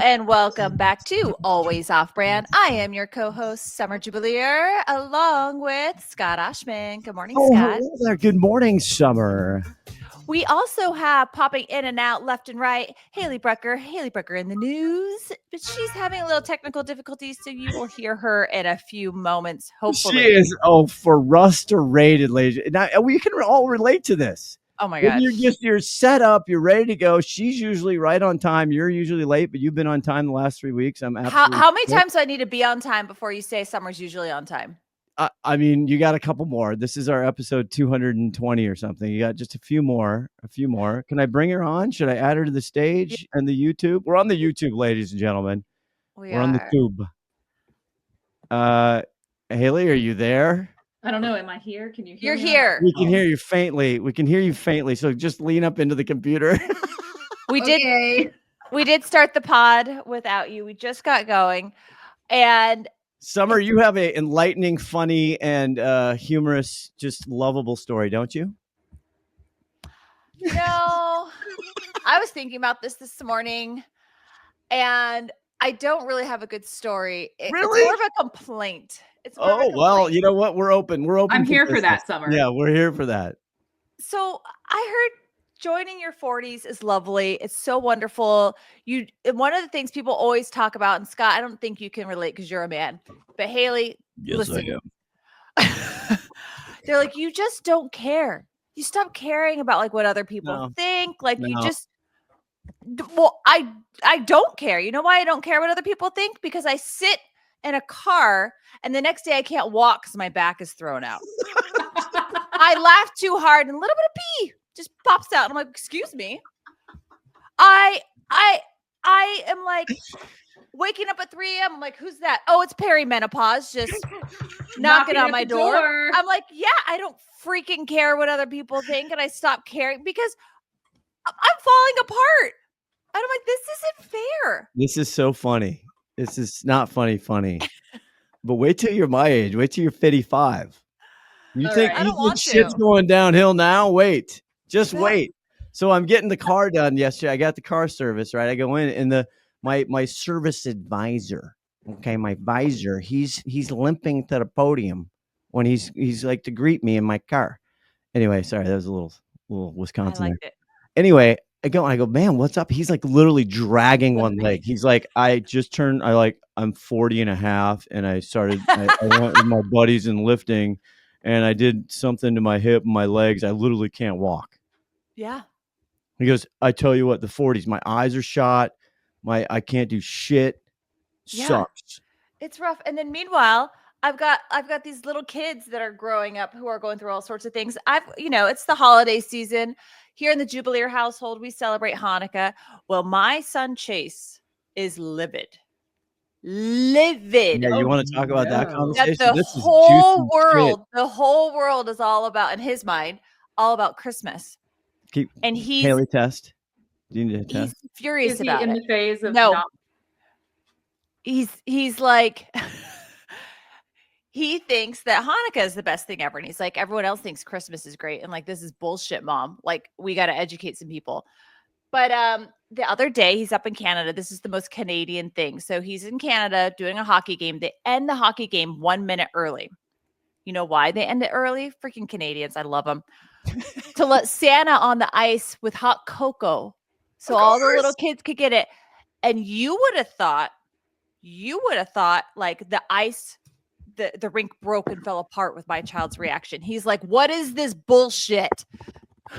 and welcome back to Always Off Brand. I am your co-host, Summer Jubileer, along with Scott Oshman. Good morning, Scott. Hello there. Good morning, Summer. We also have popping in and out left and right, Haley Brucker in the news, but she's having a little technical difficulties, so you will hear her in a few moments, hopefully. She is, frustrated, ladies. Now, we can all relate to this. Oh my God. You're set up, you're ready to go. She's usually right on time. You're usually late, but you've been on time the last 3 weeks. I'm absolutely How many times do I need to be on time before you say Summer's usually on time? I mean, you got a couple more. This is our episode 220 or something. You got just a few more. Can I bring her on? Should I add her to the stage and the YouTube? We're on the YouTube, ladies and gentlemen. We're on the tube. Haley, are you there? I don't know. Am I here? Can you hear me? You're here. We can hear you faintly. So just lean up into the computer. We did start the pod without you. We just got going. And Summer, you have an enlightening, funny, and humorous, just lovable story, don't you? I was thinking about this morning, and I don't really have a good story. Really? It's more of a complaint. Well, you know what? We're open. I'm here for that, Summer. Yeah, we're here for that. So I heard joining your 40s is lovely. It's so wonderful. One of the things people always talk about, and Scott, I don't think you can relate because you're a man, but Haley, listen. I am. They're like, you just don't care. You stop caring about like what other people think. I don't care. You know why I don't care what other people think? Because I sit in a car and the next day I can't walk because my back is thrown out. I laugh too hard and a little bit of pee just pops out. And I'm like, excuse me. I am like waking up at 3 a.m. I'm like, who's that? Oh, it's perimenopause. Just knocking on my door. I'm like, yeah, I don't freaking care what other people think. And I stop caring because I'm falling apart. And I'm like, this isn't fair. This is so funny. This is not funny. But wait till you're my age. Wait till you're 55. You think shit's going downhill now? Wait. Just wait. So I'm getting the car done yesterday. I got the car service, right? I go in and my service advisor, my visor, he's limping to the podium when he's like to greet me in my car. Anyway, sorry, that was a little Wisconsin. I liked it. Anyway, I go, man, what's up? He's like literally dragging one leg. He's like, I'm 40 and a half. And I went with my buddies in lifting and I did something to my hip and my legs. I literally can't walk. Yeah. He goes, I tell you what, the 40s, my eyes are shot. I can't do shit. Sucks. It's rough. And then meanwhile, I've got these little kids that are growing up who are going through all sorts of things. It's the holiday season. Here in the Jubileer household, we celebrate Hanukkah. Well, my son Chase is livid. Yeah, you want to talk about that conversation? That the whole world is all about, in his mind, all about Christmas. He's Haley test. Do you need a test? He's furious about it. In the phase of He's like he thinks that Hanukkah is the best thing ever. And he's like, everyone else thinks Christmas is great. And like, this is bullshit, Mom. Like, we got to educate some people. But the other day, he's up in Canada. This is the most Canadian thing. So he's in Canada doing a hockey game. They end the hockey game 1 minute early. You know why they end it early? Freaking Canadians. I love them. To let Santa on the ice with hot cocoa. So all the little kids could get it. And you would have thought like the ice, the rink broke and fell apart with my child's reaction. He's like, what is this bullshit?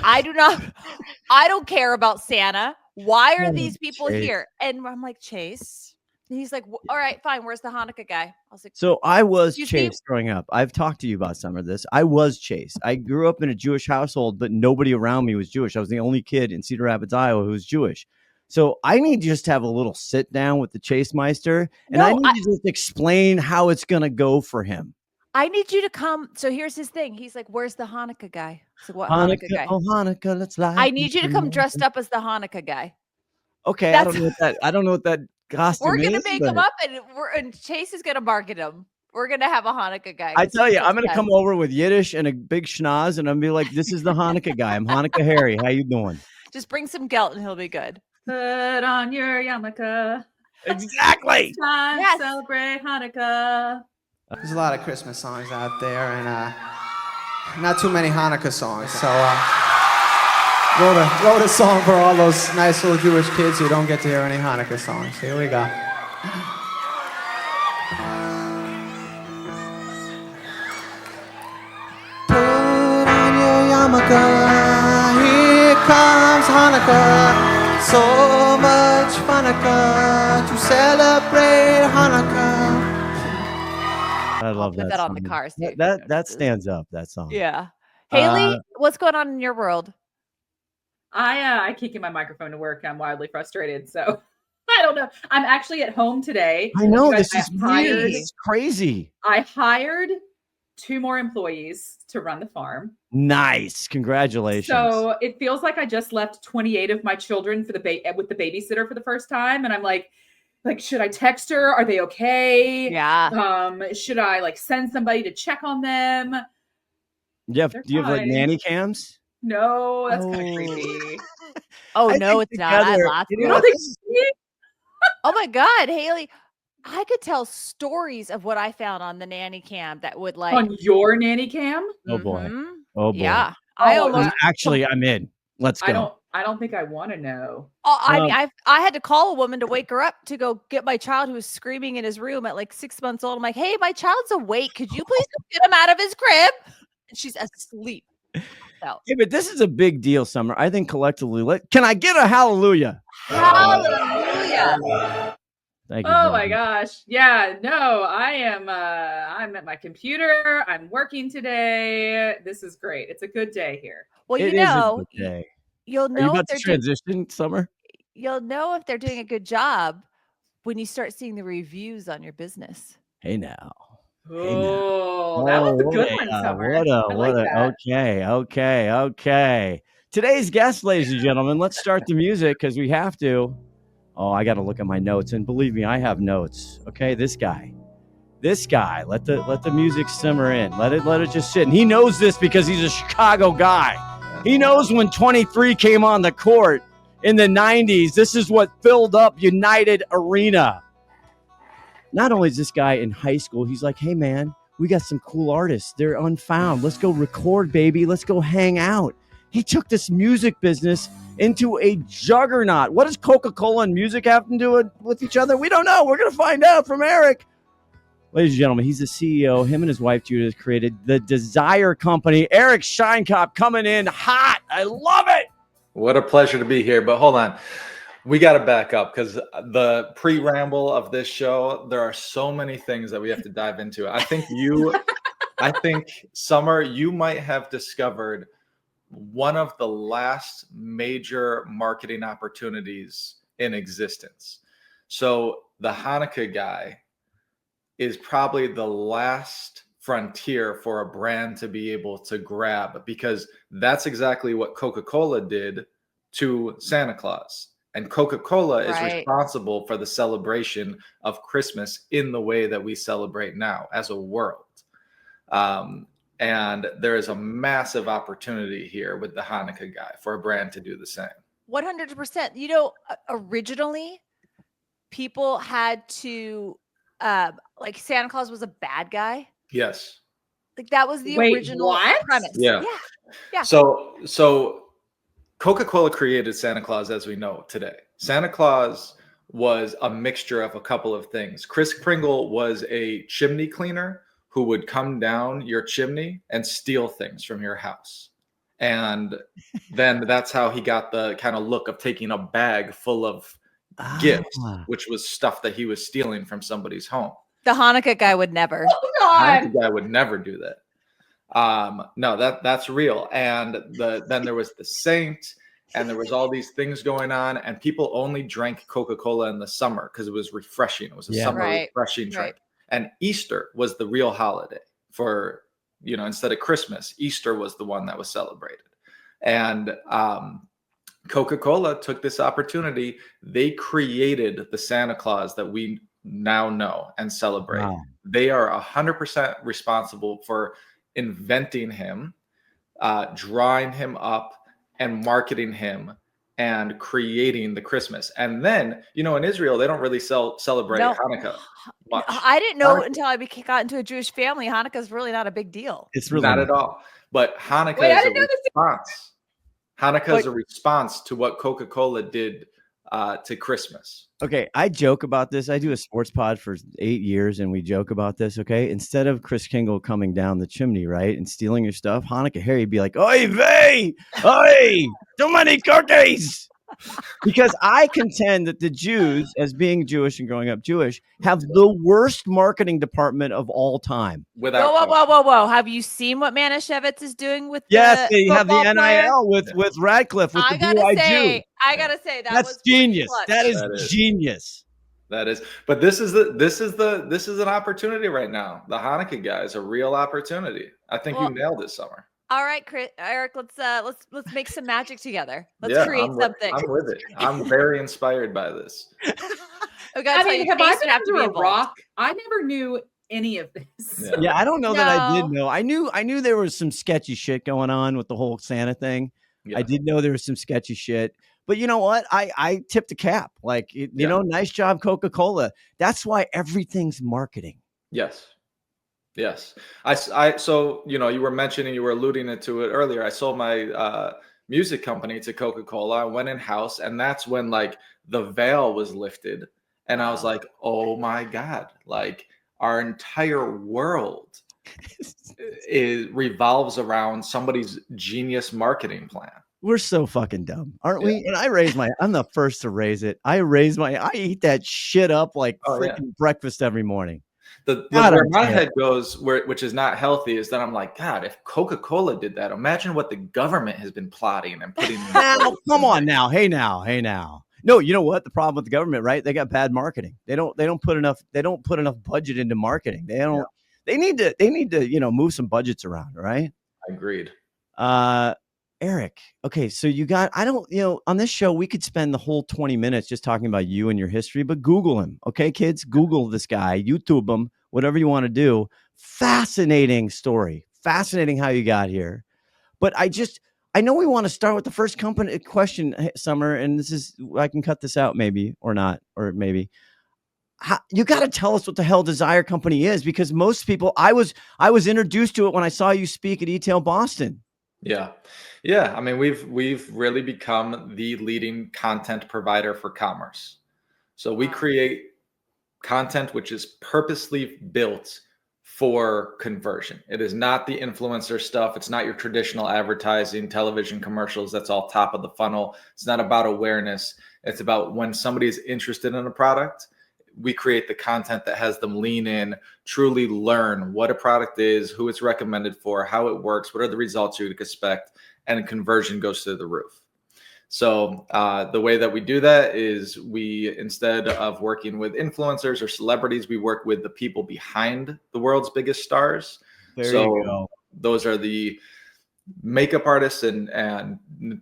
I don't care about Santa. Why are these people here? And I'm like, Chase. And he's like, all right, fine. Where's the Hanukkah guy? I was like, so I was Chase growing up. I've talked to you about some of this. I was Chase. I grew up in a Jewish household, but nobody around me was Jewish. I was the only kid in Cedar Rapids, Iowa, who was Jewish. So I need to just have a little sit down with the Chase Meister, and I need to just explain how it's going to go for him. I need you to come. So here's his thing. He's like, where's the Hanukkah guy? So what Hanukkah guy? Oh, Hanukkah, let's light. I need you to come dressed up as the Hanukkah guy. Okay, I don't know what that costume We're going is. to make him up, and Chase is going to market him. We're going to have a Hanukkah guy. I tell you, I'm going to come over with Yiddish and a big schnoz, and I'm going to be like, this is the Hanukkah guy. I'm Hanukkah Harry. How you doing? Just bring some gelt, and he'll be good. Put on your yarmulke. Exactly. It's time Yes. to celebrate Hanukkah. There's a lot of Christmas songs out there, and not too many Hanukkah songs. So wrote a song for all those nice little Jewish kids who don't get to hear any Hanukkah songs. Here we go. Put on your yarmulke, here comes Hanukkah. So much Hanukkah to celebrate Hanukkah. I love put that that on song. the cars, dude. That stands up, that song. Yeah. Haley, what's going on in your world? I can't get my microphone to work. I'm wildly frustrated. So I don't know. I'm actually at home today. I know, Guys, this is weird. This is crazy. I hired 2 more employees to run the farm. Nice. Congratulations. So it feels like I just left 28 of my children for with the babysitter for the first time. And I'm like, should I text her? Are they okay? Yeah. Should I send somebody to check on them? Do you have like nanny cams? No, that's kind of creepy. Oh, no, it's not. I have lots You don't think Oh my God, Haley. I could tell stories of what I found on the nanny cam that would on your nanny cam? Oh boy. Mhm. Oh boy. Yeah. I'm in. Let's go. I don't think I want to know. I mean, I had to call a woman to wake her up to go get my child who was screaming in his room at 6 months old. I'm like, hey, my child's awake. Could you please get him out of his crib? And she's asleep. So. Yeah, but this is a big deal, Summer. I think collectively, can I get a hallelujah? Hallelujah. Thank you. Oh my gosh. Yeah, no, I'm at my computer. I'm working today. This is great. It's a good day here. Well, It is a good day. You'll Are you know about if to they're transition, Summer? you'll know if they're doing a good job when you start seeing the reviews on your business. Hey now. Oh, that was a good one, Summer. Okay. Today's guest, ladies and gentlemen, let's start the music because we have to. Oh, I got to look at my notes, and believe me, I have notes. Okay, this guy. Let the music simmer in. Let it just sit. And he knows this because he's a Chicago guy. He knows when 23 came on the court in the 90s. This is what filled up United Arena. Not only is this guy in high school, he's like, hey, man, we got some cool artists. They're unfound. Let's go record, baby. Let's go hang out. He took this music business into a juggernaut. What does Coca-Cola and music have to do with each other? We don't know. We're going to find out from Eric. Ladies and gentlemen, he's the CEO. Him and his wife, Judith, created the Desire Company. Eric Sheinkop coming in hot. I love it. What a pleasure to be here. But hold on. We got to back up because the pre-ramble of this show, there are so many things that we have to dive into. I think Summer, you might have discovered one of the last major marketing opportunities in existence. So the Hanukkah guy is probably the last frontier for a brand to be able to grab, because that's exactly what Coca-Cola did to Santa Claus. And Coca-Cola is responsible for the celebration of Christmas in the way that we celebrate now as a world. And there is a massive opportunity here with the Hanukkah guy for a brand to do the same. 100%. Originally, people had to, Santa Claus was a bad guy. Yes. That was the original premise. Yeah. So Coca-Cola created Santa Claus as we know today. Santa Claus was a mixture of a couple of things. Kris Kringle was a chimney cleaner who would come down your chimney and steal things from your house. And then that's how he got the kind of look of taking a bag full of gifts, which was stuff that he was stealing from somebody's home. The Hanukkah guy would never. Oh, God. Hanukkah guy would never do that. No, that's real. And then there was the saint, and there was all these things going on, and people only drank Coca-Cola in the summer because it was refreshing. It was a summer refreshing drink. And Easter was the real holiday for, instead of Christmas, Easter was the one that was celebrated. And Coca-Cola took this opportunity. They created the Santa Claus that we now know and celebrate. Wow. They are 100% responsible for inventing him, drawing him up, and marketing him and creating the Christmas. And then, you know, in Israel, they don't really celebrate Hanukkah much. I didn't know until I got into a Jewish family. Hanukkah's really not a big deal. It's really not at all. But Hanukkah is a response. Hanukkah is a response to what Coca-Cola did to Christmas. Okay, I joke about this. I do a sports pod for 8 years, and we joke about this. Okay, instead of Chris Kingle coming down the chimney, right, and stealing your stuff, Hanukkah Harry'd be like, "Oy vey, oy, too many cookies." Because I contend that the Jews, as being Jewish and growing up Jewish, have the worst marketing department of all time. Whoa! Have you seen what Manischewitz is doing with? Yes, they have the NIL player? with Radcliffe with I gotta say that was genius. That is genius. That is, but this is an opportunity right now. The Hanukkah guy is a real opportunity. I think you nailed it, Summer. All right, Eric, let's make some magic together. Let's create something. I'm with it. I'm very inspired by this. Have I been under a rock? I never knew any of this. Yeah, I don't know that I did know. I knew there was some sketchy shit going on with the whole Santa thing. Yeah. I did know there was some sketchy shit. But you know what? I tipped the cap. Like, you know, nice job, Coca-Cola. That's why everything's marketing. Yes. So, you know, you were alluding to it earlier. I sold my music company to Coca-Cola. I went in-house, and that's when like the veil was lifted. And I was like, oh my God, like our entire world revolves around somebody's genius marketing plan. We're so fucking dumb, aren't we? And I'm the first to raise it. I eat that shit up like freaking breakfast every morning. Where my head goes, which is not healthy, is that I'm like, God, if Coca-Cola did that, imagine what the government has been plotting and putting. Come on now, hey now. No, you know what? The problem with the government, right? They got bad marketing. They don't put enough budget into marketing. They don't. Yeah. They need to move some budgets around, right? Agreed. Eric, okay, so on this show, we could spend the whole 20 minutes just talking about you and your history, but Google him. Okay, kids, Google this guy, YouTube him, whatever you want to do. Fascinating story. Fascinating how you got here. But I know we want to start with the first company question, Summer, and I can cut this out maybe or not, or maybe. You got to tell us what the hell Desire Company is, because most people, I was introduced to it when I saw you speak at E-Tail Boston. Yeah. I mean, we've really become the leading content provider for commerce. So we create content which is purposely built for conversion. It is not the influencer stuff. It's not your traditional advertising, television commercials. That's all top of the funnel. It's not about awareness. It's about when somebody is interested in a product, we create the content that has them lean in, truly learn what a product is, who it's recommended for, how it works, what are the results you would expect, and conversion goes through the roof. So the way that we do that is instead of working with influencers or celebrities, we work with the people behind the world's biggest stars. There you go. Those are the makeup artists and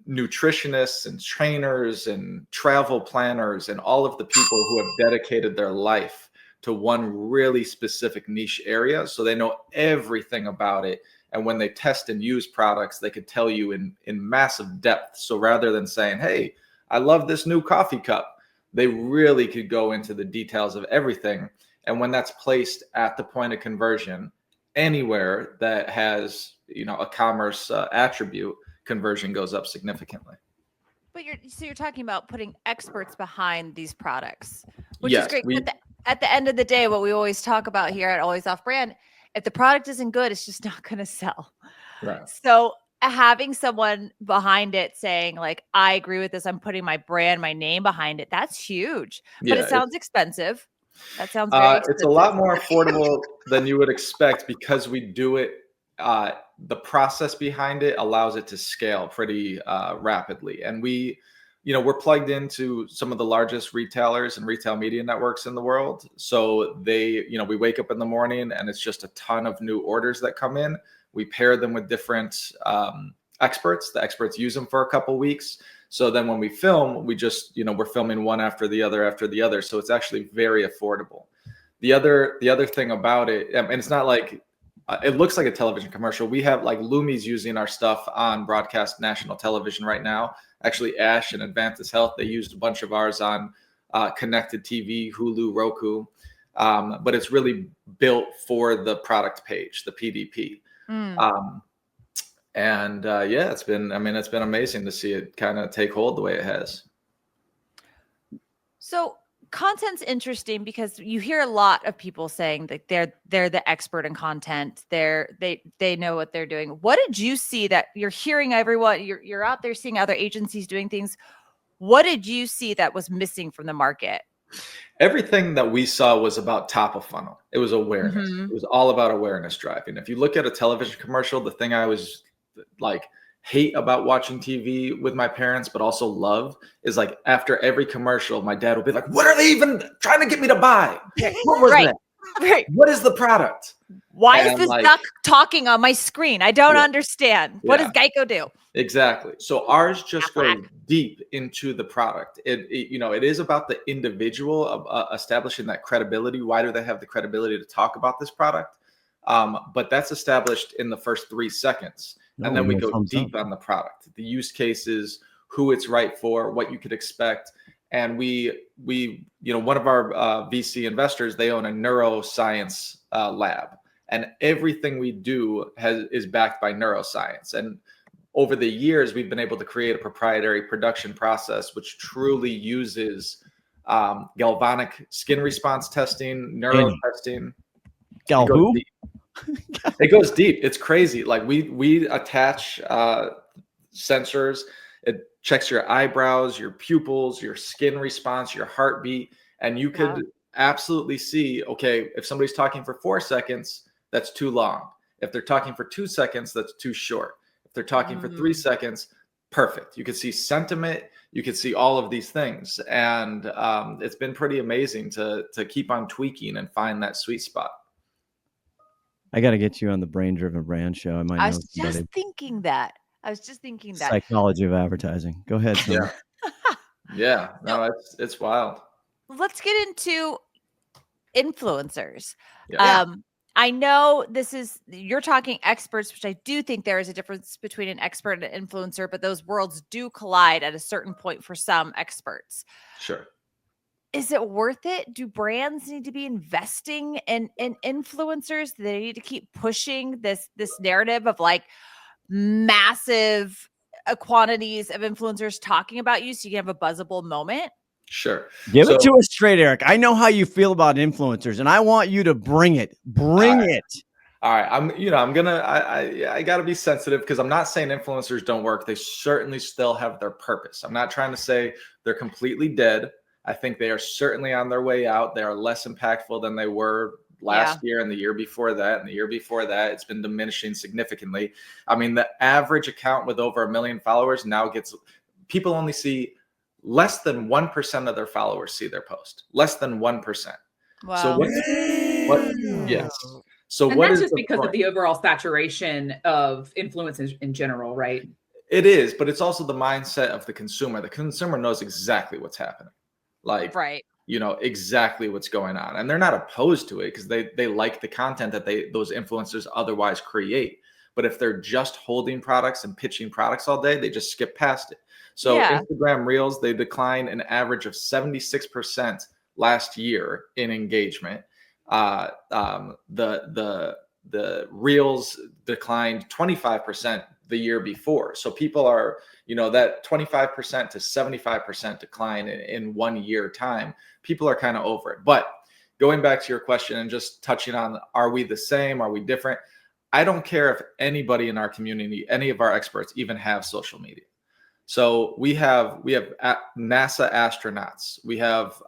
nutritionists and trainers and travel planners and all of the people who have dedicated their life to one really specific niche area. So they know everything about it. And when they test and use products, they could tell you in massive depth. So rather than saying, hey, I love this new coffee cup, they really could go into the details of everything. And when that's placed at the point of conversion, anywhere that has a commerce attribute, conversion goes up significantly. But you're talking about putting experts behind these products, which is great. At the end of the day, what we always talk about here at Always Off Brand, if the product isn't good, it's just not going to sell. Right. So having someone behind it saying like, I agree with this, I'm putting my brand, my name behind it, that's huge. But it sounds expensive. That sounds very expensive. It's a lot more affordable than you would expect because we do it. The process behind it allows it to scale pretty rapidly. And we're plugged into some of the largest retailers and retail media networks in the world. So we wake up in the morning and it's just a ton of new orders that come in. We pair them with different experts. The experts use them for a couple weeks. So then when we film, we're filming one after the other. So it's actually very affordable. The other thing about it, and it's not like it looks like a television commercial. We have like Lumi's using our stuff on broadcast national television right now. Actually, Ash and Advantis Health, they used a bunch of ours on connected TV, Hulu, Roku. But it's really built for the product page, the PDP. Yeah, it's been amazing to see it kind of take hold the way it has. So content's interesting because you hear a lot of people saying that they're the expert in content. They know what they're doing. What did you see that you're hearing everyone, you're out there seeing other agencies doing things. What did you see that was missing from the market? Everything that we saw was about top of funnel. It was awareness. It was all about awareness driving. If you look at a television commercial, the thing I was like hate about watching TV with my parents, but also love, is like after every commercial, my dad would be like, "What are they even trying to get me to buy? What was that? Right. What is the product? Why is this duck talking on my screen? I don't understand. What does Geico do?" Exactly. So ours just goes deep into the product. It is about the individual of establishing that credibility. Why do they have the credibility to talk about this product? But that's established in the first 3 seconds. And then we go deep on the product, the use cases, who it's right for, what you could expect. And we one of our VC investors, they own a neuroscience lab, and everything we do is backed by neuroscience. And over the years, we've been able to create a proprietary production process, which truly uses galvanic skin response testing, neuro testing. It goes deep. It's crazy. Like we attach sensors. It checks your eyebrows, your pupils, your skin response, your heartbeat, and you could absolutely see, okay, if somebody's talking for 4 seconds, that's too long. If they're talking for 2 seconds, that's too short. If they're talking for 3 seconds, perfect. You can see sentiment. You can see all of these things. And it's been pretty amazing to keep on tweaking and find that sweet spot. I got to get you on the Brain Driven Brand show. I was just thinking that. Psychology of advertising. Go ahead, Summer. Yeah. No, it's wild. Let's get into influencers. Yeah. I know you're talking experts, which I do think there is a difference between an expert and an influencer, but those worlds do collide at a certain point for some experts. Sure. Is it worth it? Do brands need to be investing in influencers? Do they need to keep pushing this narrative of like massive quantities of influencers talking about you so you can have a buzzable moment? Sure. Give it to us straight, Eric. I know how you feel about influencers, and I want you to bring it. Bring it. All right. I got to be sensitive because I'm not saying influencers don't work. They certainly still have their purpose. I'm not trying to say they're completely dead. I think they are certainly on their way out. They are less impactful than they were last year and the year before that. And the year before that, it's been diminishing significantly. I mean, the average account with over 1 million followers now people only see less than 1% of their followers see their post. Less than 1%. Wow. So yes. So and what that's is just because of the overall saturation of influencers in general, right? It is, but it's also the mindset of the consumer. The consumer knows exactly what's happening. Like, exactly what's going on. And they're not opposed to it because they like the content that those influencers otherwise create. But if they're just holding products and pitching products all day, they just skip past it. So Instagram Reels, they declined an average of 76% last year in engagement. The Reels declined 25% the year before. So people are, that 25% to 75% decline in 1 year time. People are kind of over it. But going back to your question and just touching on, are we the same? Are we different? I don't care if anybody in our community, any of our experts even have social media. So we have NASA astronauts, we have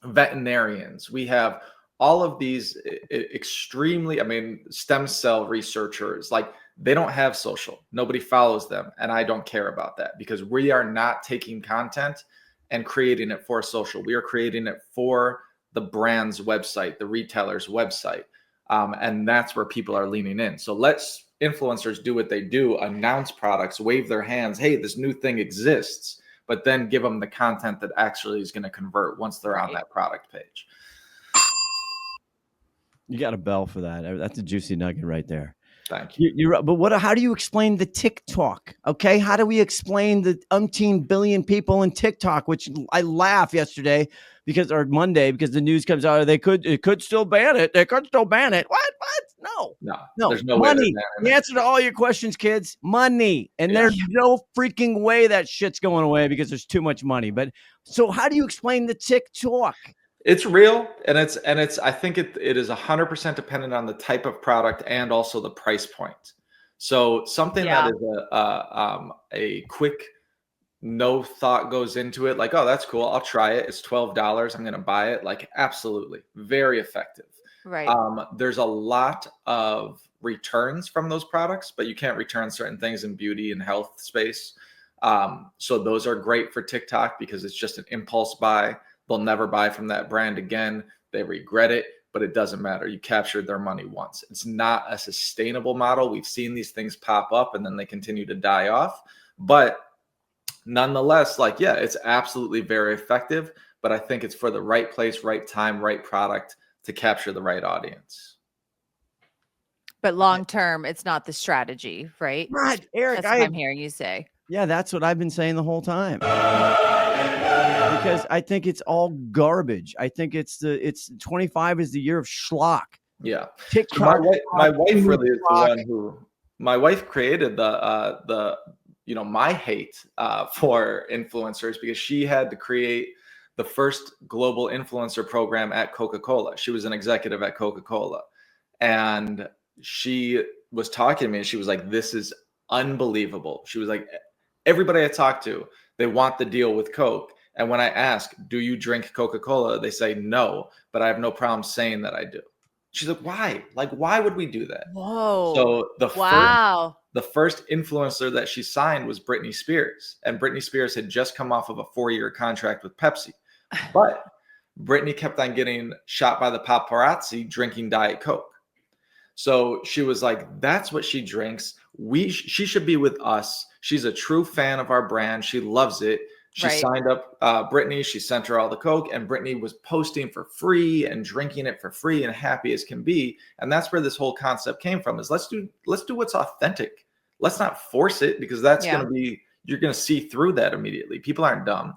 veterinarians, we have all of these stem cell researchers, like they don't have social. Nobody follows them. And I don't care about that because we are not taking content and creating it for social. We are creating it for the brand's website, the retailer's website. And that's where people are leaning in. So let's influencers do what they do, announce products, wave their hands. Hey, this new thing exists, but then give them the content that actually is going to convert once they're on that product page. You got a bell for that. That's a juicy nugget right there. Thank you. You're, but how do you explain the TikTok? Okay. How do we explain the umpteen billion people in TikTok, which I laugh yesterday or Monday, because the news comes out, it could still ban it. They could still ban it. What? No. There's no money. way. The answer to all your questions, kids, money. And there's no freaking way that shit's going away because there's too much money. But so how do you explain the TikTok? It's real, and it's. I think it is 100% dependent on the type of product and also the price point. So something that is a quick, no thought goes into it, like, oh, that's cool, I'll try it. It's $12. I'm going to buy it. Like, absolutely, very effective. Right. There's a lot of returns from those products, but you can't return certain things in beauty and health space. So those are great for TikTok because it's just an impulse buy. They'll never buy from that brand again. They regret it, but it doesn't matter. You captured their money once. It's not a sustainable model. We've seen these things pop up and then they continue to die off. But nonetheless, like, yeah, it's absolutely very effective. But I think it's for the right place, right time, right product to capture the right audience. But long term, it's not the strategy, right? Right, Eric. That's what I'm hearing you say. Yeah, that's what I've been saying the whole time. Because I think it's all garbage. I think it's 25 is the year of schlock. Yeah. TikTok. My wife really is the one who, my wife created the my hate for influencers, because she had to create the first global influencer program at Coca-Cola. She was an executive at Coca-Cola, and she was talking to me and she was like, this is unbelievable. She was like, everybody I talk to, they want the deal with Coke. And when I ask, do you drink Coca-Cola? They say no, but I have no problem saying that I do. She's like, why? Like, why would we do that? Whoa. So the Wow. first influencer that she signed was Britney Spears. And Britney Spears had just come off of a 4-year contract with Pepsi. But Britney kept on getting shot by the paparazzi drinking Diet Coke. So she was like, that's what she drinks. She should be with us. She's a true fan of our brand. She loves it. She signed up Britney. She sent her all the Coke, and Britney was posting for free and drinking it for free and happy as can be. And that's where this whole concept came from, is let's do what's authentic. Let's not force it, because that's going to be, you're going to see through that immediately. People aren't dumb.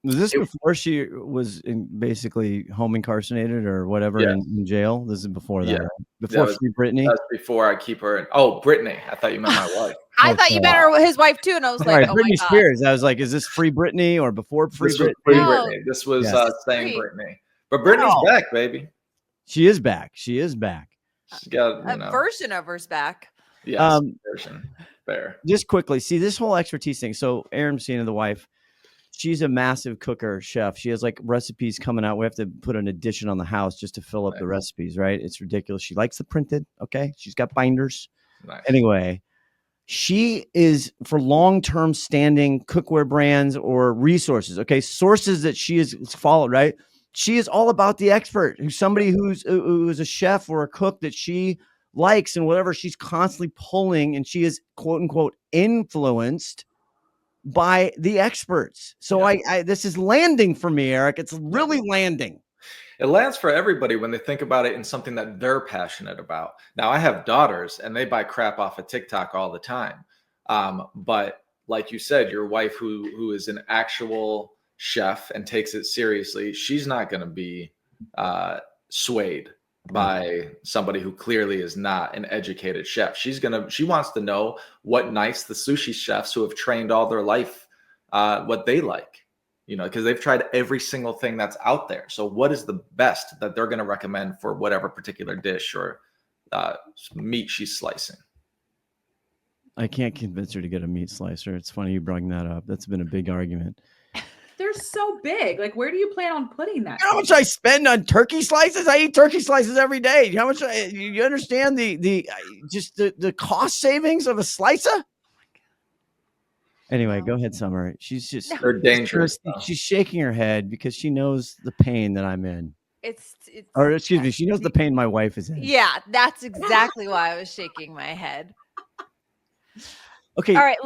Was this before she was basically home incarcerated or whatever in jail? This is before that, right? Before Free Britney? That's before I keep her in. Oh, Brittany. I thought you meant my wife. I thought you meant his wife too, and I was like, oh Britney my God. Spears. I was like, is this Free Britney or before Free Britney? Free Britney. This was saying Britney. But Brittany's back, baby. She is back. She is back. She's got a version of her's back. Yes, version. Fair. Just quickly, see this whole expertise thing. So Erin Messina, the wife, she's a massive cooker, chef. She has like recipes coming out. We have to put an addition on the house just to fill up the recipes, right? It's ridiculous. She likes the printed. Okay. She's got binders. Nice. Anyway, she is for long-term standing cookware brands or resources. Okay. Sources that she has followed, right? She is all about the expert, somebody who's a chef or a cook that she likes and whatever. She's constantly pulling, and she is quote unquote influenced by the experts. So I this is landing for me, Eric. It's really landing. It lands for everybody when they think about it in something that they're passionate about. Now, I have daughters and they buy crap off of TikTok all the time. But like you said, your wife who is an actual chef and takes it seriously, she's not going to be swayed by somebody who clearly is not an educated chef. She wants to know what nice the sushi chefs who have trained all their life, what they like, because they've tried every single thing that's out there. So what is the best that they're going to recommend for whatever particular dish or meat she's slicing? I can't convince her to get a meat slicer. It's funny you bring that up. That's been a big argument. They're so big. Like, where do you plan on putting that? How much I spend on turkey slices? I eat turkey slices every day. How much? You understand the cost savings of a slicer? Anyway, go ahead, Summer. She's just they're dangerous. She's shaking her head because she knows the pain that I'm in. Or excuse me, she knows the pain my wife is in. Yeah, that's exactly why I was shaking my head. Okay. All right,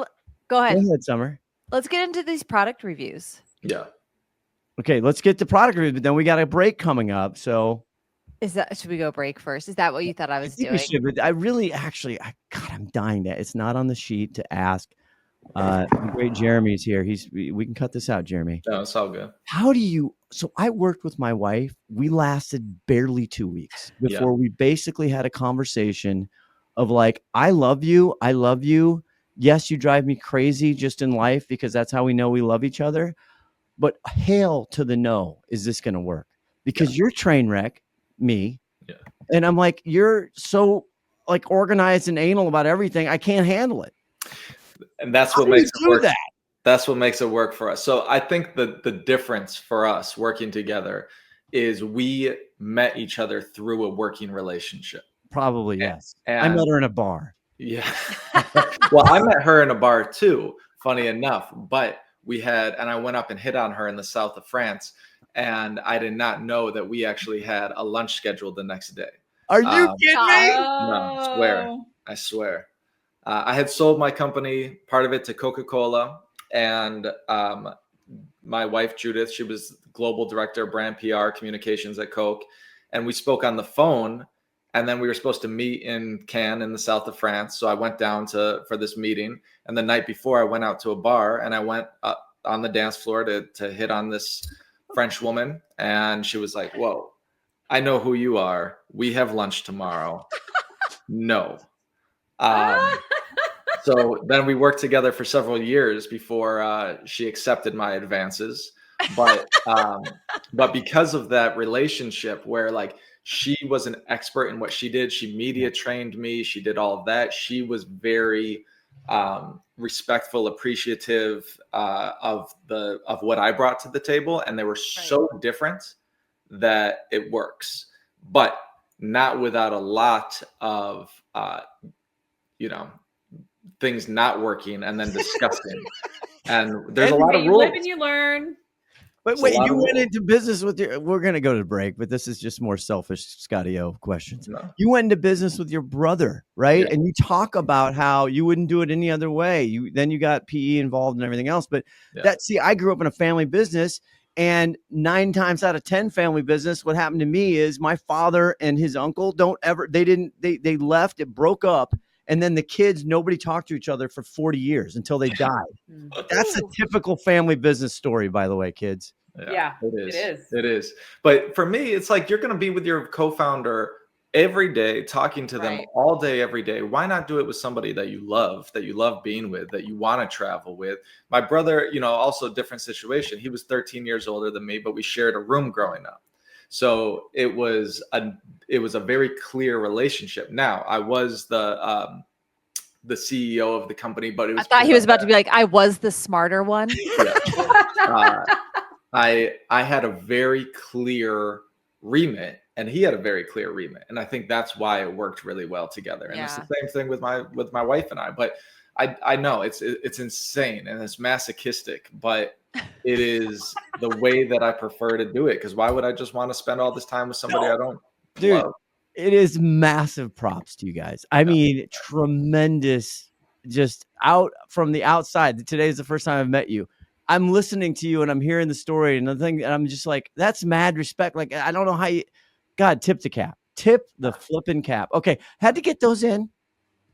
go ahead. Go ahead, Summer. Let's get into these product reviews. Yeah. Okay, let's get the product review, but then we got a break coming up. So Should we go break first? Is that what you thought I was think doing? we should, but I really God, I'm dying to. It's not on the sheet to ask. The great Jeremy's here. We can cut this out, Jeremy. No, it's all good. How do you? So I worked with my wife. We lasted barely 2 weeks before we basically had a conversation of like, I love you. I love you. Yes, you drive me crazy just in life because that's how we know we love each other. But hail to the no. Is this going to work? Because you're train wreck, me. Yeah. And I'm like, you're so like organized and anal about everything. I can't handle it. And that's what makes it work. That's what makes it work for us. So I think the difference for us working together is we met each other through a working relationship. Probably, yes. And I met her in a bar. Yeah. Well, I met her in a bar too, funny enough. But and I went up and hit on her in the south of France. And I did not know that we actually had a lunch scheduled the next day. Are you kidding me? No, I swear. I had sold my company, part of it to Coca-Cola. And my wife, Judith, she was global director of brand PR communications at Coke. And we spoke on the phone. And then we were supposed to meet in Cannes in the south of France. So I went down for this meeting. And the night before, I went out to a bar and I went up on the dance floor to hit on this French woman. And she was like, whoa, I know who you are. We have lunch tomorrow. No. So then we worked together for several years before she accepted my advances. But because of that relationship where like she was an expert in what she did, she media trained me, she did all of that. She was very respectful, appreciative of what I brought to the table, and they were so different that it works, but not without a lot of things not working and then discussing. And there's a lot of rules. You live and you learn. But wait, you went into business with we're going to go to the break, but this is just more selfish Scotty-O questions. No. You went into business with your brother, right? Yeah. And you talk about how you wouldn't do it any other way. Then you got PE involved and everything else. But I grew up in a family business, and 9 times out of 10 family business, what happened to me is my father and his uncle they left, it broke up. And then the kids, nobody talked to each other for 40 years until they died. That's a typical family business story, by the way, kids. Yeah, it is. But for me, it's like you're going to be with your co-founder every day, talking to them all day, every day. Why not do it with somebody that you love being with, that you want to travel with? My brother, also different situation. He was 13 years older than me, but we shared a room growing up. So it was a very clear relationship. Now I was the CEO of the company, but I thought he was about to be like, I was the smarter one. I had a very clear remit, and he had a very clear remit, and I think that's why it worked really well together. And it's the same thing with my wife and I. But I know it's insane and it's masochistic, but it is the way that I prefer to do it. Because why would I just want to spend all this time with somebody I don't love? It is massive props to you guys. I mean, tremendous. Just out from the outside. Today is the first time I've met you. I'm listening to you and I'm hearing the story and and I'm just like, that's mad respect. Like, I don't know how God, tip the cap, tip the flipping cap. Okay. Had to get those in.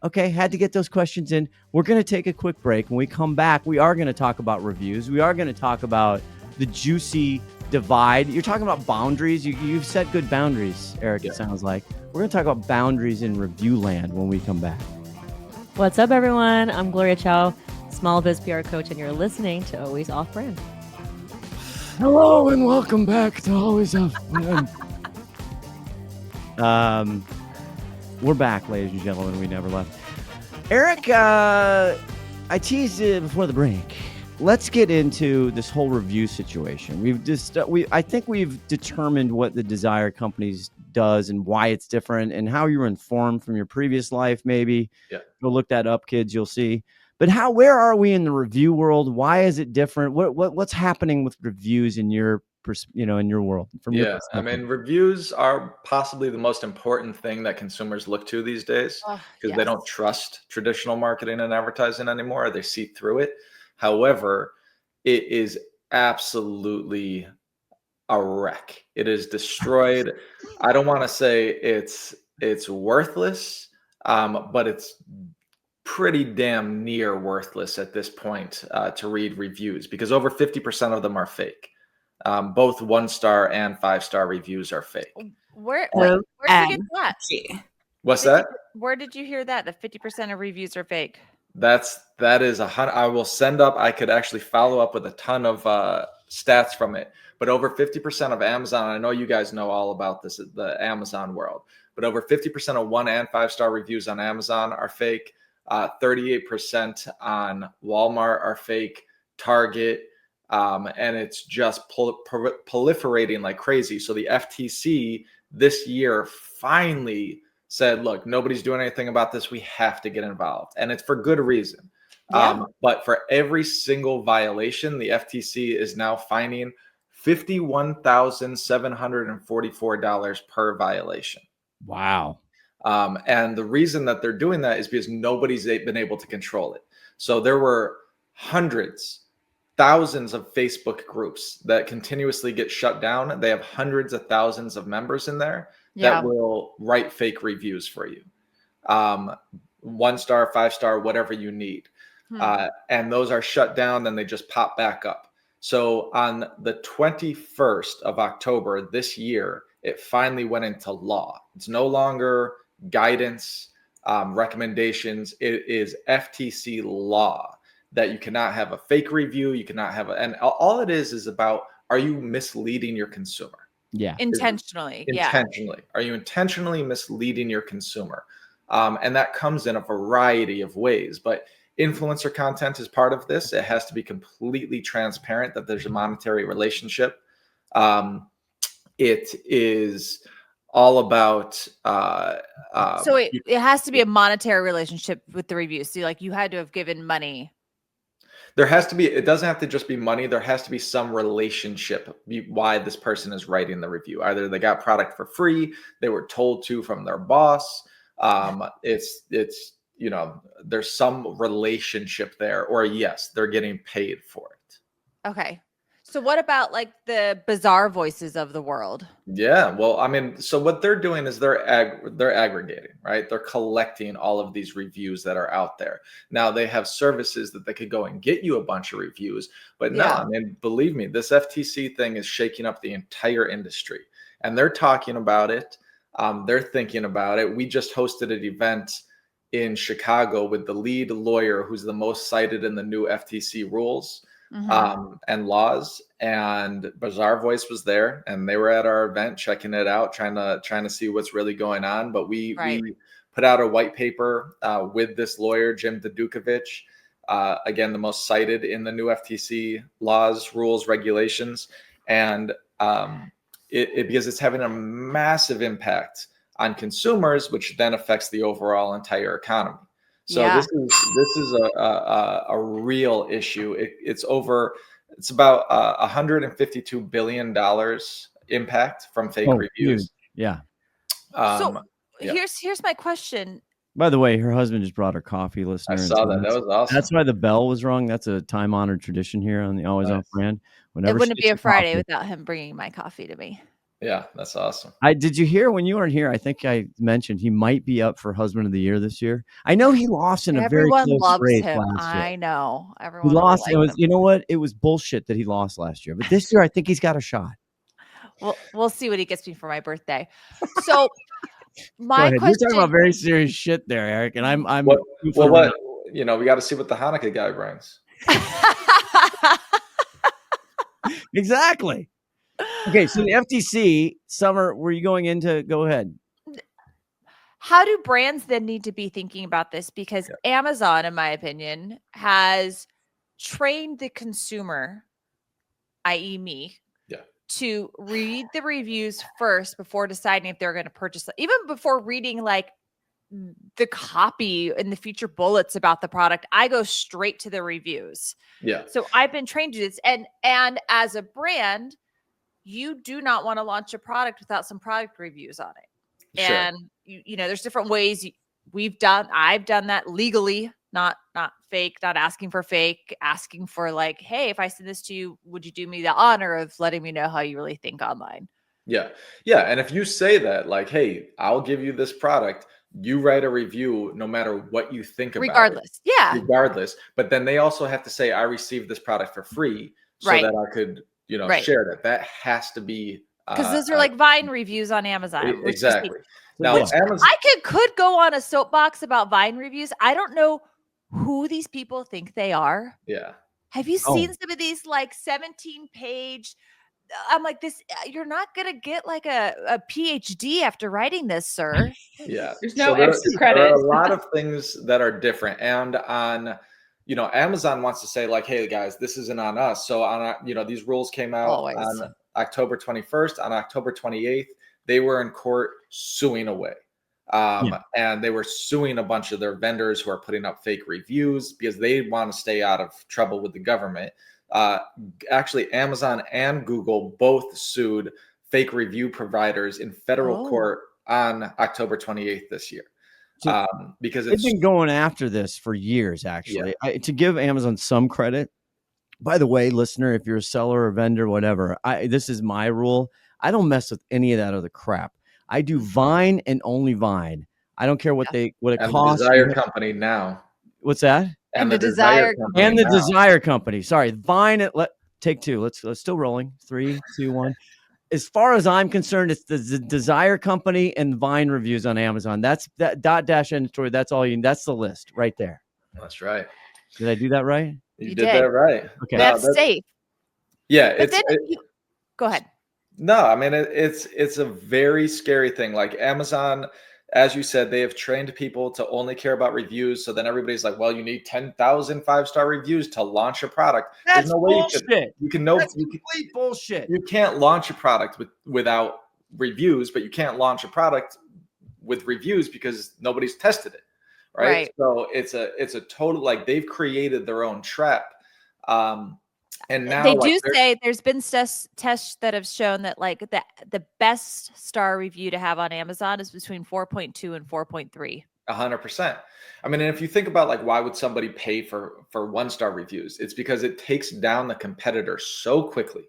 Okay. Had to get those questions in. We're going to take a quick break. When we come back, we are going to talk about reviews. We are going to talk about the juicy divide. You're talking about boundaries. You've set good boundaries, Eric, it sounds like. We're going to talk about boundaries in review land when we come back. What's up, everyone? I'm Gloria Chow, Small Biz PR Coach, and you're listening to Always Off Brand. Hello, and welcome back to Always Off Brand. We're back, ladies and gentlemen. We never left. Eric, I teased it before the break. Let's get into this whole review situation. I think we've determined what the Desire Companies does and why it's different and how you were informed from your previous life. Maybe go look that up, kids. You'll see. But where are we in the review world? Why is it different? What's happening with reviews in your in your world? From your perspective? I mean, reviews are possibly the most important thing that consumers look to these days because they don't trust traditional marketing and advertising anymore. They see through it. However, it is absolutely a wreck. It is destroyed. I don't want to say it's worthless, but it's pretty damn near worthless at this point to read reviews, because over 50% of them are fake. Both 1-star and 5-star reviews are fake. Where'd you get that? What's that? Where did you hear that? That 50% of reviews are fake. That is I will send up. I could actually follow up with a ton of stats from it. But over 50% of Amazon, I know you guys know all about this, the Amazon world, but over 50% of 1- and 5-star reviews on Amazon are fake. 38% on Walmart are fake, Target, and it's just proliferating like crazy. So the FTC this year finally said, look, nobody's doing anything about this. We have to get involved. And it's for good reason. Yeah. But for every single violation, the FTC is now fining $51,744 per violation. Wow. And the reason that they're doing that is because nobody's been able to control it. So there were thousands of Facebook groups that continuously get shut down. They have hundreds of thousands of members in there that will write fake reviews for you. 1-star, 5-star, whatever you need. And those are shut down, then they just pop back up. So on the 21st of October this year, it finally went into law. It's no longer guidance, recommendations. It is FTC law that you cannot have a fake review. You cannot have and all it is about, are you misleading your consumer? Yeah. Intentionally. Intentionally. Are you intentionally misleading your consumer? And that comes in a variety of ways, but influencer content is part of this. It has to be completely transparent that there's a monetary relationship. It is all about so it has to be a monetary relationship with the reviews. So like you had to have given money. There has to be, it doesn't have to just be money. There has to be some relationship why this person is writing the review. Either they got product for free, they were told to from their boss. It's you know, there's some relationship there, or yes, they're getting paid for it. Okay. So what about like the bizarre voices of the world? Yeah, well, I mean, so what they're doing is they're aggregating, right? They're collecting all of these reviews that are out there. Now they have services that they could go and get you a bunch of reviews, but no, I mean, believe me, this FTC thing is shaking up the entire industry, and they're talking about it. They're thinking about it. We just hosted an event in Chicago with the lead lawyer who's the most cited in the new FTC rules. And laws, and Bizarre Voice was there, and they were at our event checking it out, trying to see what's really going on. But we put out a white paper with this lawyer, Jim Dedukovich, again, the most cited in the new FTC laws, rules, regulations, and because it's having a massive impact on consumers, which then affects the overall entire economy. So this is a real issue. It's about $152 billion impact from fake reviews. Yeah. Here's my question. By the way, her husband just brought her coffee, listener. I saw that. That was awesome. That's why the bell was wrong. That's a time-honored tradition here on the Always Off brand. It wouldn't be a Friday without him bringing my coffee to me. Yeah, that's awesome. Did you hear when you weren't here? I think I mentioned he might be up for Husband of the Year this year. I know he lost in a very close race last year. I know. Everyone he lost. It was, you know what? It was bullshit that he lost last year. But this year, I think he's got a shot. Well, we'll see what he gets me for my birthday. So my question, you're talking about very serious shit there, Eric. And I'm what we got to see what the Hanukkah guy brings. Exactly. Okay, so the FTC, Summer, were you going into? Go ahead. How do brands then need to be thinking about this? Because Amazon, in my opinion, has trained the consumer, i.e. me, to read the reviews first before deciding if they're going to purchase it. Even before reading like the copy and the feature bullets about the product, I go straight to the reviews. Yeah. So I've been trained to this. And as a brand, you do not want to launch a product without some product reviews on it. Sure. And you know, there's different ways I've done that legally, not fake, not asking for fake, asking for like, hey, if I send this to you, would you do me the honor of letting me know how you really think online? Yeah. Yeah. And if you say that, like, hey, I'll give you this product, you write a review no matter what you think about Regardless. it. Yeah. Regardless. But then they also have to say, I received this product for free so Right. that I could, Right. share that. That has to be because those are like Vine reviews on Amazon. Which exactly. Now, Amazon, I could go on a soapbox about Vine reviews. I don't know who these people think they are. yeah. Have you seen some of these like 17-page? I'm like, this, you're not going to get like a PhD after writing this, sir. Yeah. There's no extra credit. There are a lot of things that are different. And on, Amazon wants to say like, hey guys, this isn't on us. So on, these rules came out on October 21st. On October 28th, they were in court suing away. And they were suing a bunch of their vendors who are putting up fake reviews because they want to stay out of trouble with the government. Actually, Amazon and Google both sued fake review providers in federal court on October 28th this year. Because they've been going after this for years, actually. Yeah. To give Amazon some credit, by the way, listener, if you're a seller or vendor, whatever, this is my rule. I don't mess with any of that other crap. I do Vine and only Vine. I don't care what it costs. The Desire Company now. What's that? And the Desire Company. And the Desire Company. Sorry, Vine. Take two. Let's still rolling. 3, 2, 1. As far as I'm concerned, it's the Desire Company and Vine reviews on Amazon. That's that / end story. That's all you. That's the list right there. That's right. Did I do that right? You did that right. Okay, that's safe. Yeah, go ahead. No, I mean it's a very scary thing. Like Amazon, as you said, they have trained people to only care about reviews. So then everybody's like, well, you need 10,000 5-star reviews to launch a product. That's bullshit. That's complete bullshit. You can't launch a product without reviews, but you can't launch a product with reviews because nobody's tested it. Right. So it's a total, like they've created their own trap. And now they do say there's been tests that have shown that like the best star review to have on Amazon is between 4.2 and 4.3. 100%. I mean, and if you think about like, why would somebody pay for 1-star reviews? It's because it takes down the competitor so quickly.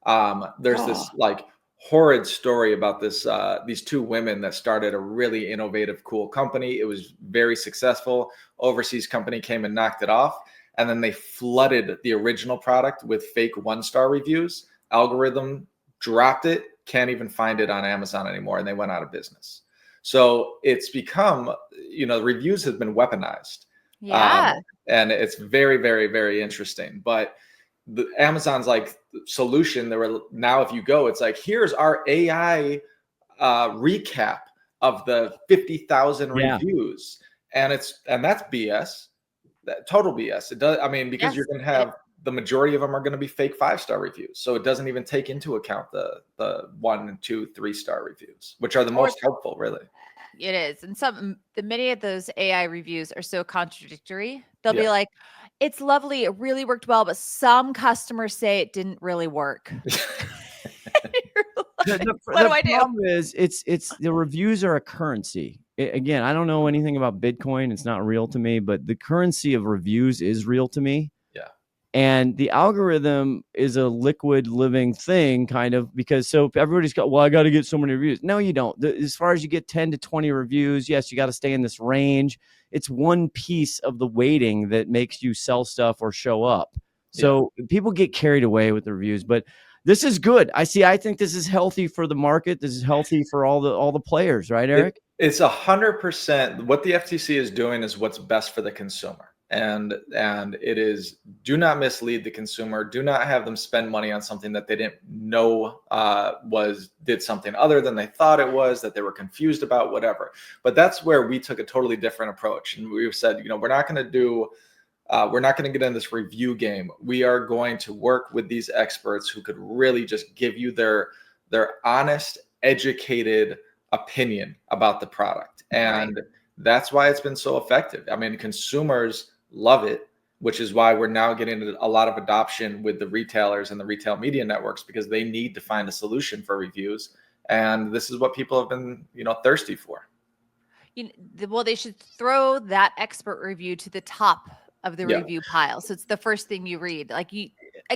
There's this like horrid story about these two women that started a really innovative, cool company. It was very successful. Overseas company came and knocked it off. And then they flooded the original product with fake 1-star reviews. Algorithm dropped it, can't even find it on Amazon anymore, and they went out of business. So it's become, reviews have been weaponized. Yeah. And it's very, very, very interesting. But the Amazon's like solution, now if you go, it's like, here's our AI recap of the 50,000 reviews. And that's BS. That total BS. It does. I mean, because you're going to have the majority of them are going to be fake 5-star reviews. So it doesn't even take into account the 1, 2, 3-star reviews, which are the most helpful, really. It is. And many of those AI reviews are so contradictory. They'll be like, it's lovely. It really worked well, but some customers say it didn't really work. The problem is it's the reviews are a currency. Again, I don't know anything about Bitcoin. It's not real to me, but the currency of reviews is real to me. Yeah. And the algorithm is a liquid living thing kind of, because so everybody's got, well, I got to get so many reviews. No, you don't. As far as you get 10 to 20 reviews, yes, you got to stay in this range. It's one piece of the weighting that makes you sell stuff or show up. So people get carried away with the reviews, but this is good. I think this is healthy for the market. This is healthy for all the players, right, Eric? It's 100%. What the FTC is doing is what's best for the consumer. And it is, do not mislead the consumer. Do not have them spend money on something that they didn't know did something other than they thought it was, that they were confused about, whatever. But that's where we took a totally different approach. And we've said, we're not going to get in this review game. We are going to work with these experts who could really just give you their honest, educated opinion about the product. And that's why it's been so effective. I mean, consumers love it, which is why we're now getting a lot of adoption with the retailers and the retail media networks, because they need to find a solution for reviews. And this is what people have been, thirsty for. Well, they should throw that expert review to the top of the Yeah. review pile. So it's the first thing you read. Like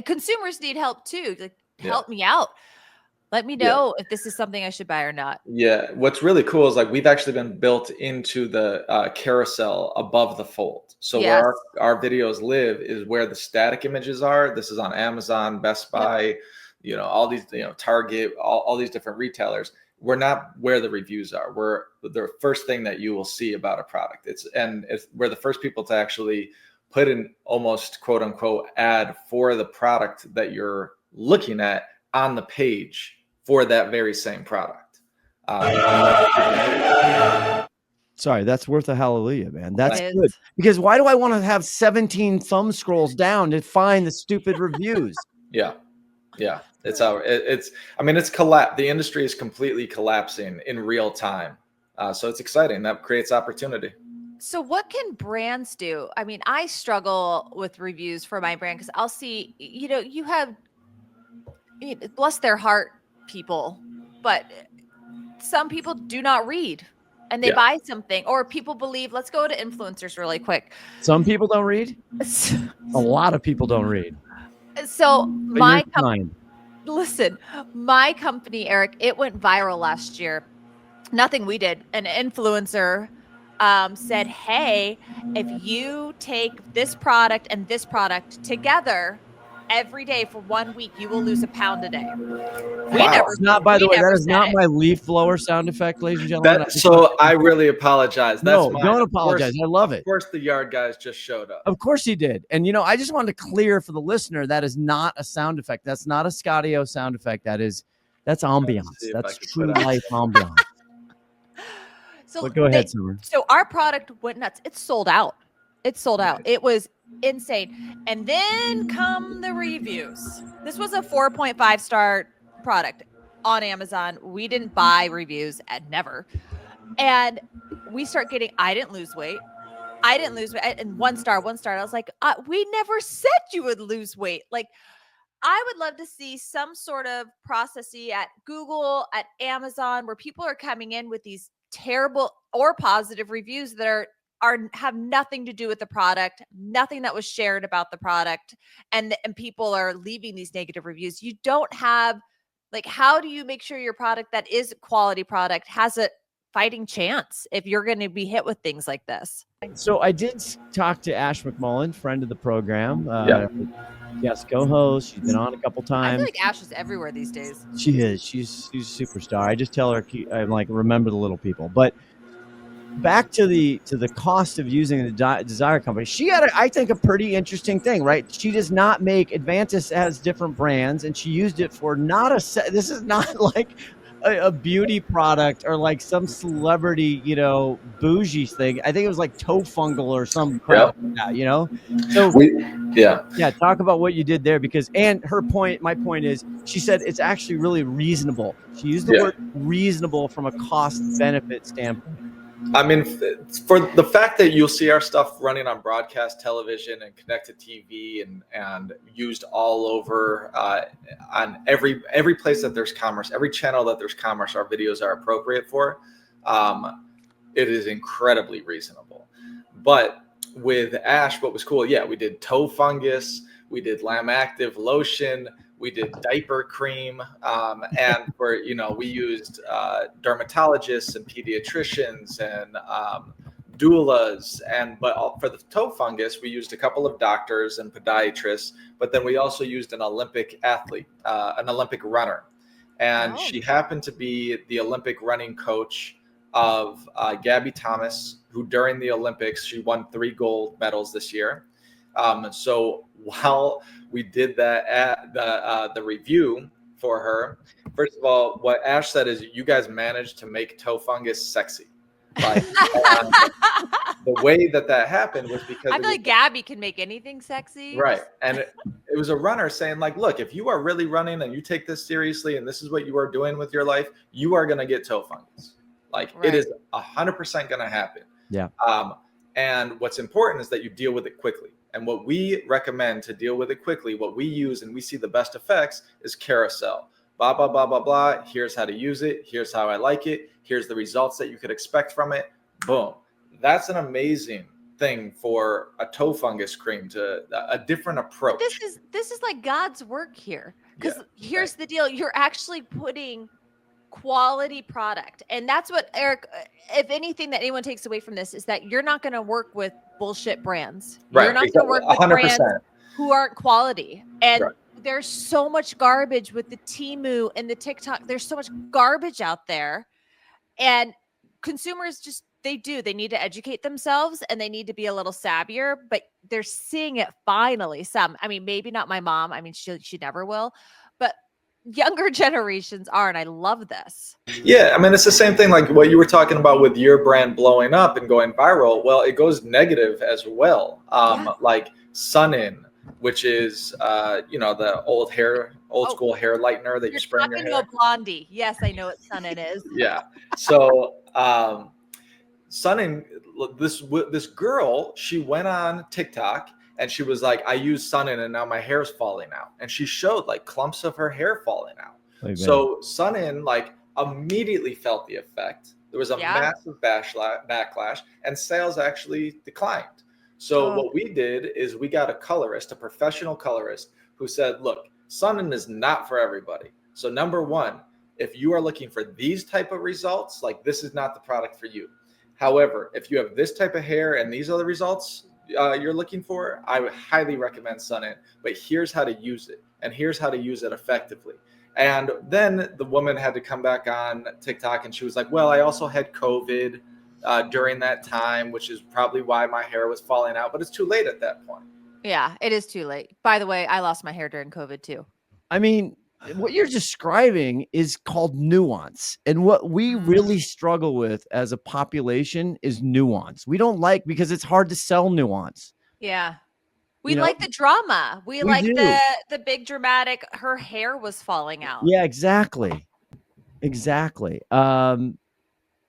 consumers need help too. Like, Yeah. help me out. Let me know if this is something I should buy or not. Yeah. What's really cool is like we've actually been built into the carousel above the fold. So where our videos live is where the static images are. This is on Amazon, Best Buy, all these, Target, all these different retailers. We're not where the reviews are. We're the first thing that you will see about a product. We're the first people to actually put in almost quote unquote ad for the product that you're looking at on the page for that very same product. Sorry, that's worth a hallelujah, man. That's good. Because why do I want to have 17 thumb scrolls down to find the stupid reviews? Yeah. The industry is completely collapsing in real time. So it's exciting. That creates opportunity. So what can brands do? I mean, I struggle with reviews for my brand because I'll see, you have, bless their heart, people, but some people do not read and they buy something, or people believe, let's go to influencers really quick. Some people don't read. A lot of people don't read. So my company, Eric, it went viral last year. Nothing we did. An influencer said, hey, if you take this product and this product together every day for 1 week, you will lose 1 pound a day. That is not my leaf blower sound effect, ladies and gentlemen. So I really apologize. Don't apologize. I love it. Of course, the yard guys just showed up. Of course he did. And, I just wanted to clear for the listener, that is not a sound effect. That's not a Scotty-O sound effect. That's ambiance. That's true life ambiance. So go ahead, Summer. So our product went nuts. It sold out. It was insane. And then come the reviews. This was a 4.5 star product on Amazon. We didn't buy reviews never. And we start getting, I didn't lose weight. And 1 star. I was like, we never said you would lose weight. Like, I would love to see some sort of processing at Google, at Amazon, where people are coming in with these terrible or positive reviews that have nothing to do with the product, nothing that was shared about the product, and people are leaving these negative reviews. You don't have, how do you make sure your product that is a quality product has a fighting chance if you're going to be hit with things like this? So I did talk to Ash McMullen, friend of the program. Yes, co-host. She's been on a couple times. I feel like Ash is everywhere these days. She is. She's a superstar. I just tell her, I'm like, remember the little people. But back to the cost of using the Desire company, she had, I think, a pretty interesting thing, right? She does not make, Advantis has different brands, and she used it for this is not like a beauty product or like some celebrity, bougie thing. I think it was like toe fungal or some crap like that, So talk about what you did there, and my point is, she said it's actually really reasonable. She used the word reasonable from a cost benefit standpoint. I mean, for the fact that you'll see our stuff running on broadcast television and connected TV and used all over on every place that there's commerce, every channel that there's commerce, our videos are appropriate for. It is incredibly reasonable. But with Ash, what was cool, we did toe fungus, we did Lamb Active lotion, we did diaper cream, and we used dermatologists and pediatricians and doulas, but for the toe fungus, we used a couple of doctors and podiatrists, but then we also used an Olympic athlete, an Olympic runner, and she happened to be the Olympic running coach of Gabby Thomas, who during the Olympics, she won 3 gold medals this year. So while we did the review for her, first of all, what Ash said is, you guys managed to make toe fungus sexy. Like, the way that happened was because I feel like Gabby can make anything sexy. Right. And it was a runner saying, like, look, if you are really running and you take this seriously and this is what you are doing with your life, you are going to get toe fungus. Like, it is 100% going to happen. Yeah. And what's important is that you deal with it quickly. And what we recommend to deal with it quickly, what we use and we see the best effects is carousel. Blah, blah, blah, blah, blah. Here's how to use it. Here's how I like it. Here's the results that you could expect from it. Boom. That's an amazing thing for a toe fungus cream, to a different approach. This is like God's work here. Because here's the deal. You're actually putting quality product. And that's what, Eric, if anything that anyone takes away from this is that you're not going to work with bullshit brands. Right. You're not going to work with 100%. brands who aren't quality. And right. There's so much garbage with the Temu and the TikTok. There's so much garbage out there. And consumers just, they need to educate themselves and they need to be a little savvier, but they're seeing it finally. I mean, maybe not my mom. I mean, she never will, but younger generations are, and I love this. Yeah, I mean, it's the same thing like what you were talking about with your brand blowing up and going viral. Well, it goes negative as well. Like Sun-In, which is the old school hair lightener that you spray in your hair. You're talking to a blondie. Yes, I know what Sun-In is. Yeah. So Sun-In, this girl, she went on TikTok and she was like, I use Sun-In and now my hair's falling out. And she showed like clumps of her hair falling out. So Sun-In like immediately felt the effect. There was a massive backlash and sales actually declined. So what we did is we got a colorist, a professional colorist, who said, look, Sun-In is not for everybody. So number one, if you are looking for these type of results, like this is not the product for you. However, if you have this type of hair and these are the results you're looking for, I would highly recommend Sun-In. But here's how to use it, and here's how to use it effectively. And then the woman had to come back on TikTok, and she was like, well, I also had COVID during that time, which is probably why my hair was falling out. But it's too late at that point. Yeah, it is too late. By the way, I lost my hair during COVID too. I mean, what you're describing is called nuance. And what we really struggle with as a population is nuance. We don't like, because it's hard to sell nuance. Yeah. We like the drama. We like the big dramatic, her hair was falling out. Yeah, exactly. Exactly.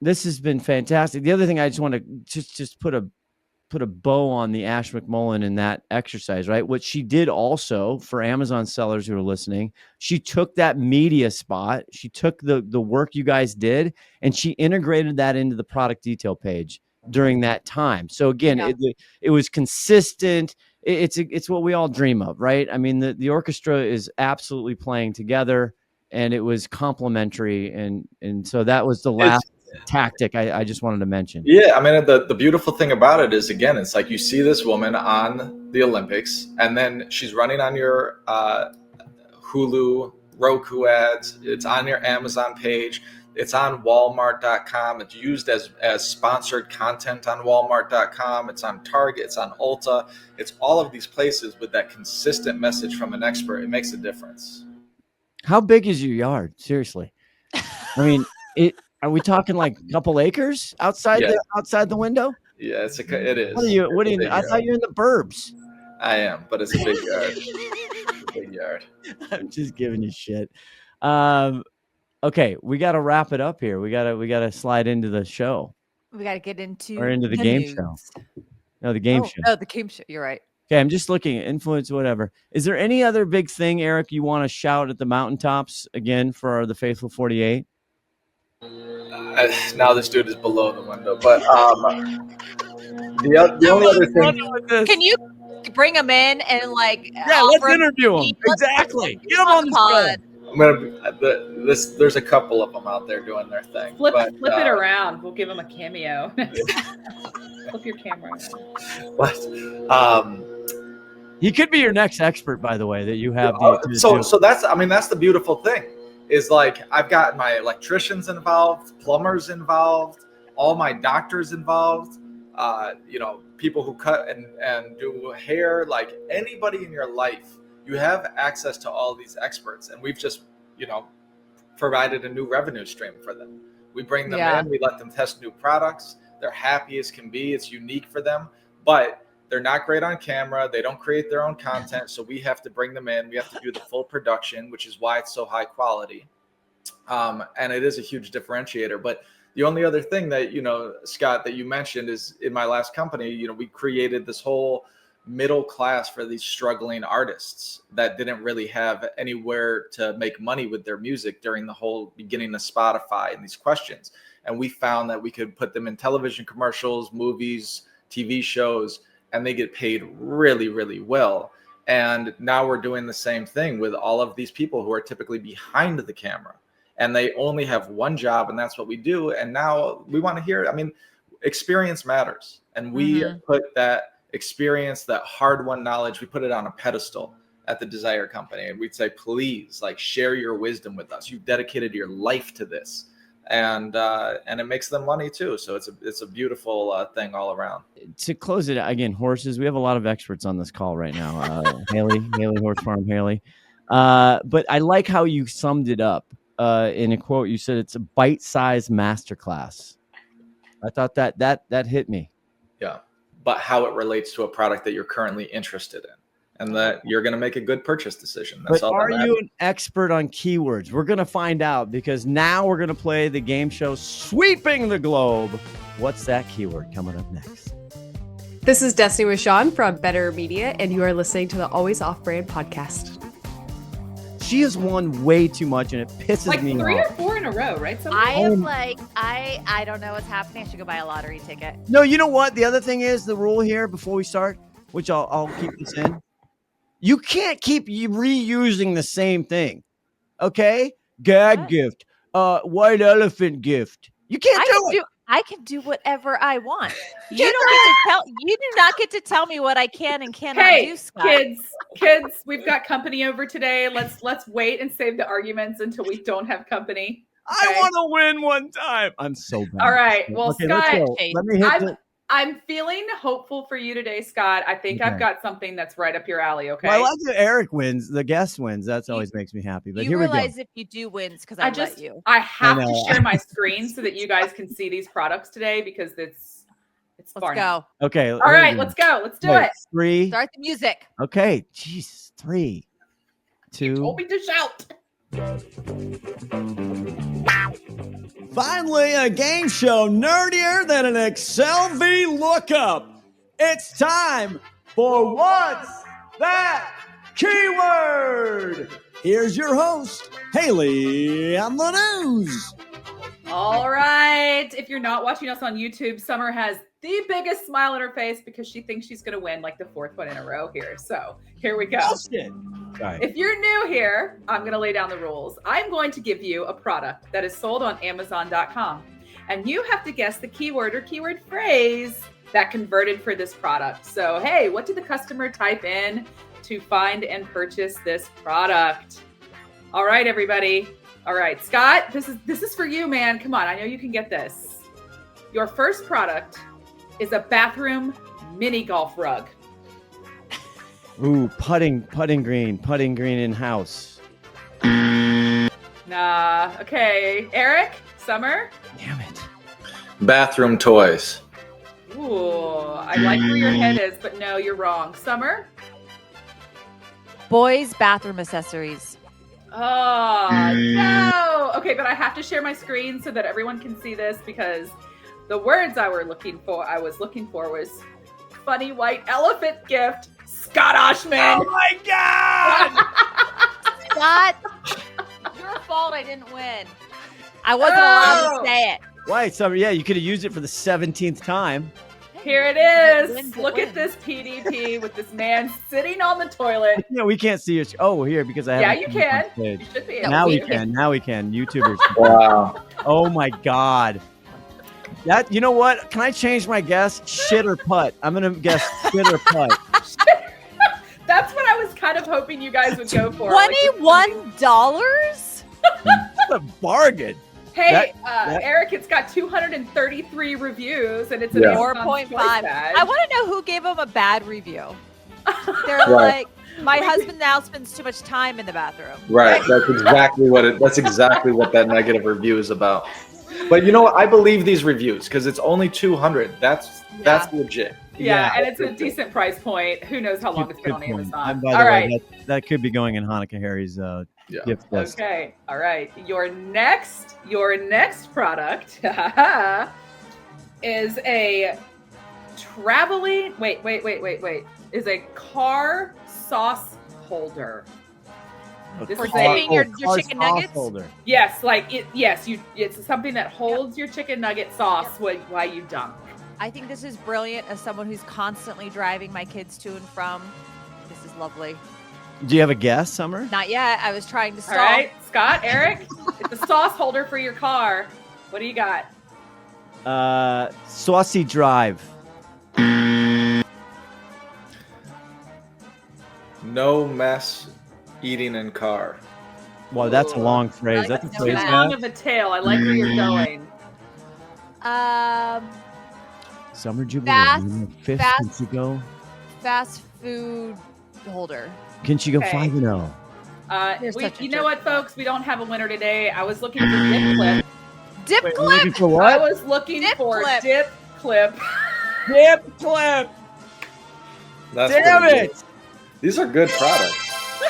This has been fantastic. The other thing I just want to just put a bow on the Ash McMullen in that exercise, right? What she did also for Amazon sellers who are listening, she took that media spot, she took the work you guys did, and she integrated that into the product detail page during that time. So again, it was consistent. It's what we all dream of, right? I mean, the orchestra is absolutely playing together, and it was complementary, and so that was the last tactic I just wanted to mention. Yeah, I mean, the beautiful thing about it is, again, it's like you see this woman on the Olympics, and then she's running on your Hulu, Roku ads. It's on your Amazon page. It's on Walmart.com. It's used as sponsored content on Walmart.com. It's on Target. It's on Ulta. It's all of these places with that consistent message from an expert. It makes a difference. How big is your yard? Seriously. I mean, are we talking like a couple acres outside the window? Yeah, it is. What do you? I thought you're in the burbs. I am, but it's a big yard. It's a big yard. I'm just giving you shit. Okay, we got to wrap it up here. We gotta slide into the show. We got to get into the game show. No, the game show. Oh, the game show. You're right. Okay, I'm just looking at influence, whatever. Is there any other big thing, Eric, you want to shout at the mountaintops again for the Faithful 48? Now this dude is below the window, but the only other thing. Can you bring him in and like? Yeah, let's interview him. Exactly. Get him on the pod. There's a couple of them out there doing their thing. Flip it around. We'll give him a cameo. Flip your camera around. What? He could be your next expert, by the way, that you have. So that's the beautiful thing. Is like I've got my electricians involved, plumbers involved, all my doctors involved, people who cut and do hair, like anybody in your life, you have access to all these experts. And we've just, provided a new revenue stream for them. We bring them in, we let them test new products. They're happy as can be. It's unique for them, but they're not great on camera. They don't create their own content. So we have to bring them in. We have to do the full production, which is why it's so high quality. And it is a huge differentiator. But the only other thing that, Scott, that you mentioned is in my last company, we created this whole middle class for these struggling artists that didn't really have anywhere to make money with their music during the whole beginning of Spotify and these questions. And we found that we could put them in television commercials, movies, TV shows, and they get paid really, really well. And now we're doing the same thing with all of these people who are typically behind the camera, and they only have one job, and that's what we do. And now we want to hear, I mean, experience matters. And we put that experience, that hard-won knowledge, we put it on a pedestal at the Desire Company. And we'd say, please, like, share your wisdom with us. You've dedicated your life to this. And it makes them money too. So it's a beautiful thing all around. To close it again, horses. We have a lot of experts on this call right now. Haley Horse Farm, Haley. But I like how you summed it up in a quote. You said it's a bite-sized masterclass. I thought that hit me. Yeah, but how it relates to a product that you're currently interested in, and that you're going to make a good purchase decision. That's all. Are you an expert on keywords? We're going to find out, because now we're going to play the game show Sweeping the Globe. What's that keyword? Coming up next. This is Destiny with Sean from Better Media, and you are listening to the Always Off Brand podcast. She has won way too much, and it pisses me off. Like 3 or 4 in a row, right? I am like, I don't know what's happening. I should go buy a lottery ticket. No, you know what? The other thing is, the rule here before we start, which I'll keep this in. You can't keep reusing the same thing. Okay? Gag gift. White elephant gift. You can't do it. I can do whatever I want. You do not get to tell me what I can and cannot do, Scott. Kids, we've got company over today. Let's wait and save the arguments until we don't have company. Okay? I want to win one time. I'm so bad. All right. Well, okay, Scott, let me hit I'm feeling hopeful for you today, Scott. I think I've got something that's right up your alley, okay? Well, I like that Eric wins, the guest wins. That always makes me happy. But here we go. You realize if you do wins, because I let you. I have to share my screen so that you guys can see these products today, because it's far. Let's go. Okay. All right, let's go. Let's do it. 3. Start the music. Okay. Jeez. 3, 2. You told me to shout. Finally, a game show nerdier than an Excel V lookup. It's time for What's That Keyword? Here's your host, Haley on the news. All right. If you're not watching us on YouTube, Summer has the biggest smile on her face because she thinks she's going to win like the 4th one in a row here. So here we go. Bullshit. Right. If you're new here, I'm going to lay down the rules. I'm going to give you a product that is sold on Amazon.com, and you have to guess the keyword or keyword phrase that converted for this product. So, hey, what did the customer type in to find and purchase this product? All right, everybody. All right, Scott, this is for you, man. Come on, I know you can get this. Your first product is a bathroom mini golf rug. Ooh, putting green in house. Nah. Okay, Eric, Summer. Damn it. Bathroom toys. Ooh, I like where your head is, but no, you're wrong. Summer. Boys' bathroom accessories. Oh, no. Okay, but I have to share my screen so that everyone can see this, because the words I was looking for was funny white elephant gift. Scott Oshman. Oh my God. Scott, your fault I didn't win. I wasn't allowed to say it. Why, Summer? Yeah, you could have used it for the 17th time. Here it is. Look at this PDP with this man sitting on the toilet. Yeah, we can't see it. Oh, here, because I have. Yeah, you can. You should be able now to. we can. Now we can. YouTubers. Wow. Oh my God. That, you know what? Can I change my guess? Shit or putt? I'm gonna guess shit or putt. That's what I was kind of hoping you guys would go for. $21? That's a bargain. Hey, Eric, it's got 233 reviews, and it's an 4.5. I want to know who gave them a bad review. They're like, my husband now spends too much time in the bathroom. Right. That's exactly what that negative review is about. But you know what? I believe these reviews because it's only 200. That's legit. Yeah, and it's a decent price point. Who knows how long it's been on Amazon. And by the way, that could be going in Hanukkah Harry's gift list. Okay, all right. Your next product is a is a car sauce holder. This For is dipping your car chicken sauce nuggets? holder. yes, like it. Yes, it's something that holds your chicken nugget sauce while you dunk. I think this is brilliant as someone who's constantly driving my kids to and from. This is lovely. Do you have a guess, Summer? Not yet. I was trying to All stall. right, Scott, Eric, it's a sauce holder for your car. What do you got? Saucy Drive. No mess eating in car. Well, that's a long phrase. like That's a that. phrase. Too Yeah. long Matt. of a tail. I like where you're going. Summer Jubilee. Fast- Fifth. fast- Can she go? Fast food holder. Can she go Okay. 5-0? You're such a You know jerk. what, folks? We don't have a winner today. I was looking for dip clip. Dip Wait, clip. looking for I what? was looking Dip for clip. dip clip. Dip clip. That's Damn pretty it. good. These are good products.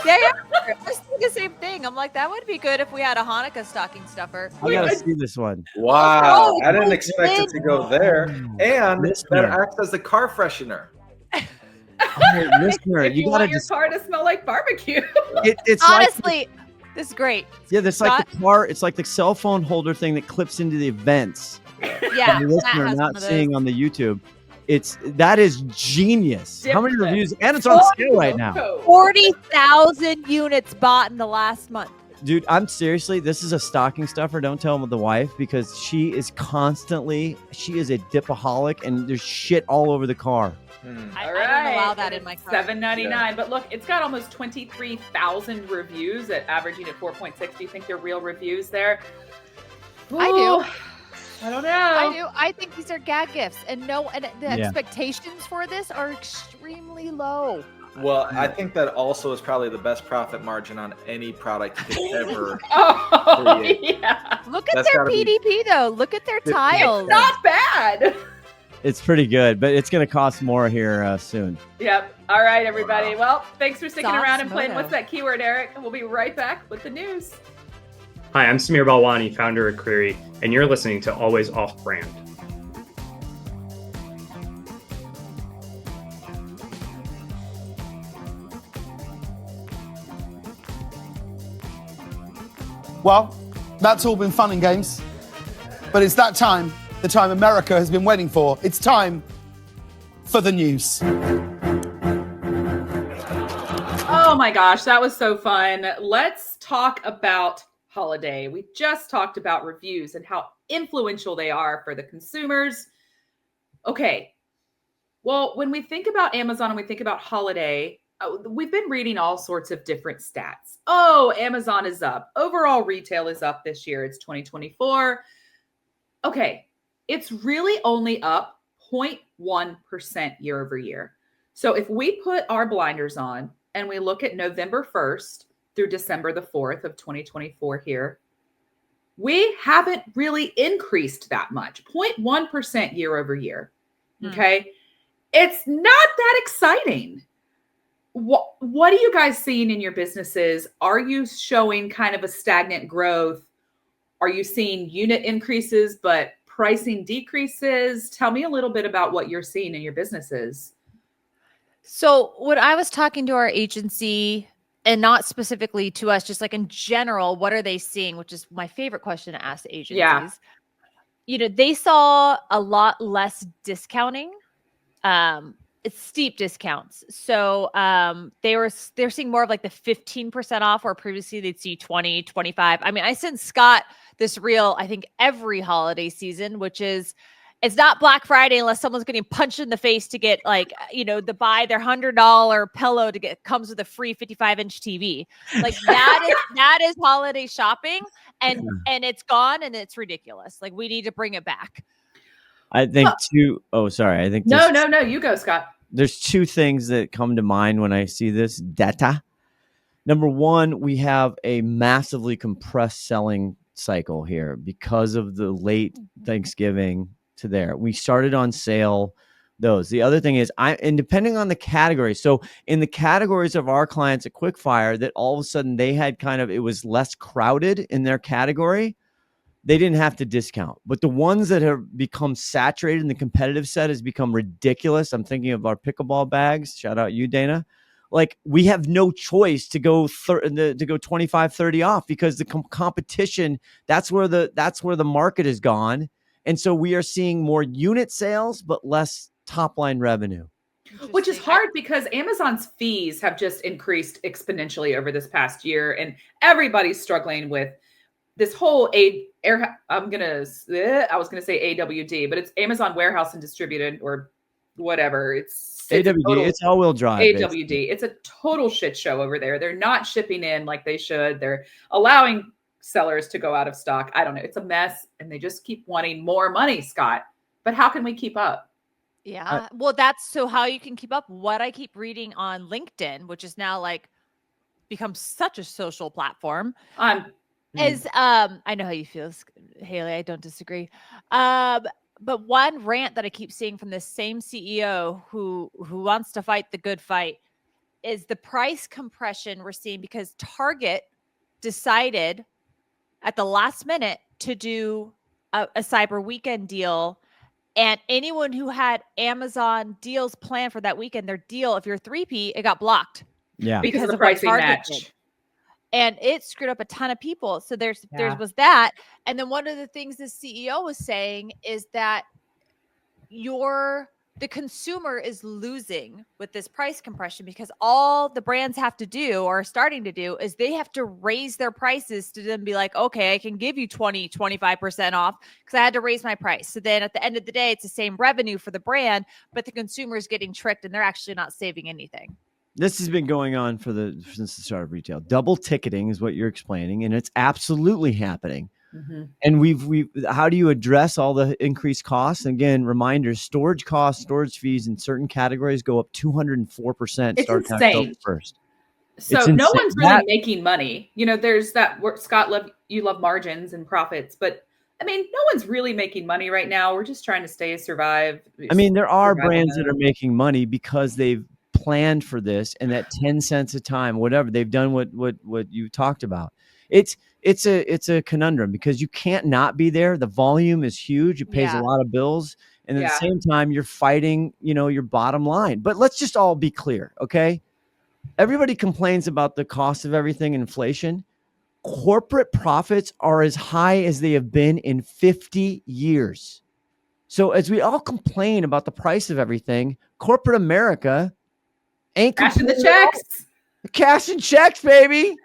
Yeah, I was thinking the same thing. I'm like, that would be good if we had a Hanukkah stocking stuffer. I gotta see this one. Wow. Oh, I didn't you expect it did. to go there. And Listener. that acts as the car freshener. Oh, listener, If you you gotta want your just. car to smell like barbecue. It's like Honestly, this is great. yeah, that's like the car. It's like the cell phone holder thing that clips into the events. Yeah, The Matt listener has one not of those. seeing on the YouTube. That is genius. Dip How many clip. reviews? And it's on sale right now. 40,000 units bought in the last month. Dude, I'm seriously, this is a stocking stuffer. Don't tell the wife because she is a dipaholic and there's shit all over the car. All I don't right. allow that in my car. $7.99. But look, it's got almost 23,000 reviews at averaging at 4.6. Do you think they're real reviews there? I do. Ooh, I don't know. I do. I think these are gag gifts, and the Yeah. expectations for this are extremely low. Well, I think that also is probably the best profit margin on any product you could ever. Oh, Create. yeah. Look at That's their gotta be- PDP though. Look at their tiles. It's not bad. It's pretty good, but it's going to cost more here soon. Yep. All right, everybody. Well, thanks for sticking Sauce around and playing. moto. What's that keyword, Eric? We'll be right back with the news. Hi, I'm Samir Balwani, founder of Query, and you're listening to Always Off Brand. Well, that's all been fun and games, but it's that time, the time America has been waiting for. It's time for the news. Oh my gosh, that was so fun. Let's talk about holiday. We just talked about reviews and how influential they are for the consumers. Okay. Well, when we think about Amazon and we think about holiday, we've been reading all sorts of different stats. Oh, Amazon is up. Overall retail is up this year. It's 2024. Okay. It's really only up 0.1% year over year. So if we put our blinders on and we look at November 1st through December the 4th of 2024 here, we haven't really increased that much, 0.1% year over year. Okay. It's not that exciting. What are you guys seeing in your businesses? Are you showing kind of a stagnant growth? Are you seeing unit increases, but pricing decreases? Tell me a little bit about what you're seeing in your businesses. So when I was talking to our agency, and not specifically to us, just like in general, what are they seeing? Which is my favorite question to ask agencies. Yeah. They saw a lot less discounting. It's steep discounts. So they're seeing more of like the 15% off, where previously they'd see 20, 25. I mean, I sent Scott this reel, I think every holiday season, which is, it's not Black Friday unless someone's getting punched in the face to get to buy their $100 pillow comes with a free 55-inch TV. Like that is holiday shopping, and it's gone and it's ridiculous. Like we need to bring it back. I think I think No, you go, Scott. there's two things that come to mind when I see this data. Number one, we have a massively compressed selling cycle here because of the late Thanksgiving to there. We started on sale those. The other thing is and depending on the category. So in the categories of our clients at Quickfire, that all of a sudden they had it was less crowded in their category. They didn't have to discount. But the ones that have become saturated in the competitive set has become ridiculous. I'm thinking of our pickleball bags. Shout out you, Dana. like we have no choice to go to go 25, 30 off because the competition, that's where the market has gone. And so we are seeing more unit sales, but less top line revenue. Which is hard because Amazon's fees have just increased exponentially over this past year, and everybody's struggling with this whole I was gonna say AWD, but it's Amazon Warehouse and Distributed or whatever. It's AWD. It's all-wheel drive. AWD. Basically. It's a total shit show over there. They're not shipping in like they should. They're allowing sellers to go out of stock. I don't know. It's a mess, and they just keep wanting more money, Scott. But how can we keep up? Yeah. Well, that's so how you can keep up. What I keep reading on LinkedIn, which is now like become such a social platform. Is I know how you feel, Haley. I don't disagree. But one rant that I keep seeing from this same CEO who wants to fight the good fight is the price compression we're seeing because Target decided at the last minute to do a Cyber Weekend deal. And anyone who had Amazon deals planned for that weekend, their deal, if you're 3P, it got blocked. Yeah. Because of the pricing match. Did. And it screwed up a ton of people. So there was that. And then one of the things the CEO was saying is that the consumer is losing with this price compression because all the brands have to do or are starting to do is they have to raise their prices to then be like, okay, I can give you 20, 25% off because I had to raise my price. So then at the end of the day, it's the same revenue for the brand, but the consumer is getting tricked and they're actually not saving anything. This has been going on since the start of retail. Double ticketing is what you're explaining, and it's absolutely happening. Mm-hmm. And how do you address all the increased costs? Again, reminders: storage costs, storage fees in certain categories go up 204%. It's insane. First, so no one's really making money. You know, there's that Scott, you love margins and profits, but I mean, no one's really making money right now. We're just trying to survive. I mean, there are brands that are making money because they've planned for this, and that 10 cents a time, whatever they've done, what you talked about. It's a conundrum because you can't not be there. The volume is huge. It pays a lot of bills. And at the same time, you're fighting, your bottom line. But let's just all be clear. Okay. Everybody complains about the cost of everything, inflation. Corporate profits are as high as they have been in 50 years. So as we all complain about the price of everything, corporate America ain't cashing the checks. Cashing checks, baby.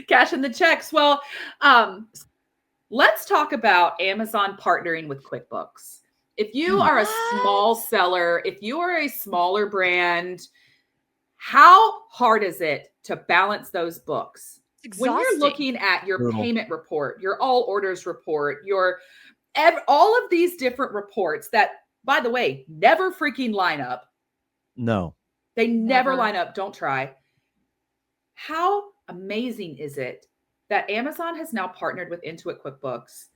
Cashing the checks. Well, let's talk about Amazon partnering with QuickBooks. If you are a small seller, if you are a smaller brand, how hard is it to balance those books? When you're looking at your payment report, your all orders report, all of these different reports that, by the way, never freaking line up. No. They never line up. Don't try. How amazing is it that Amazon has now partnered with Intuit QuickBooks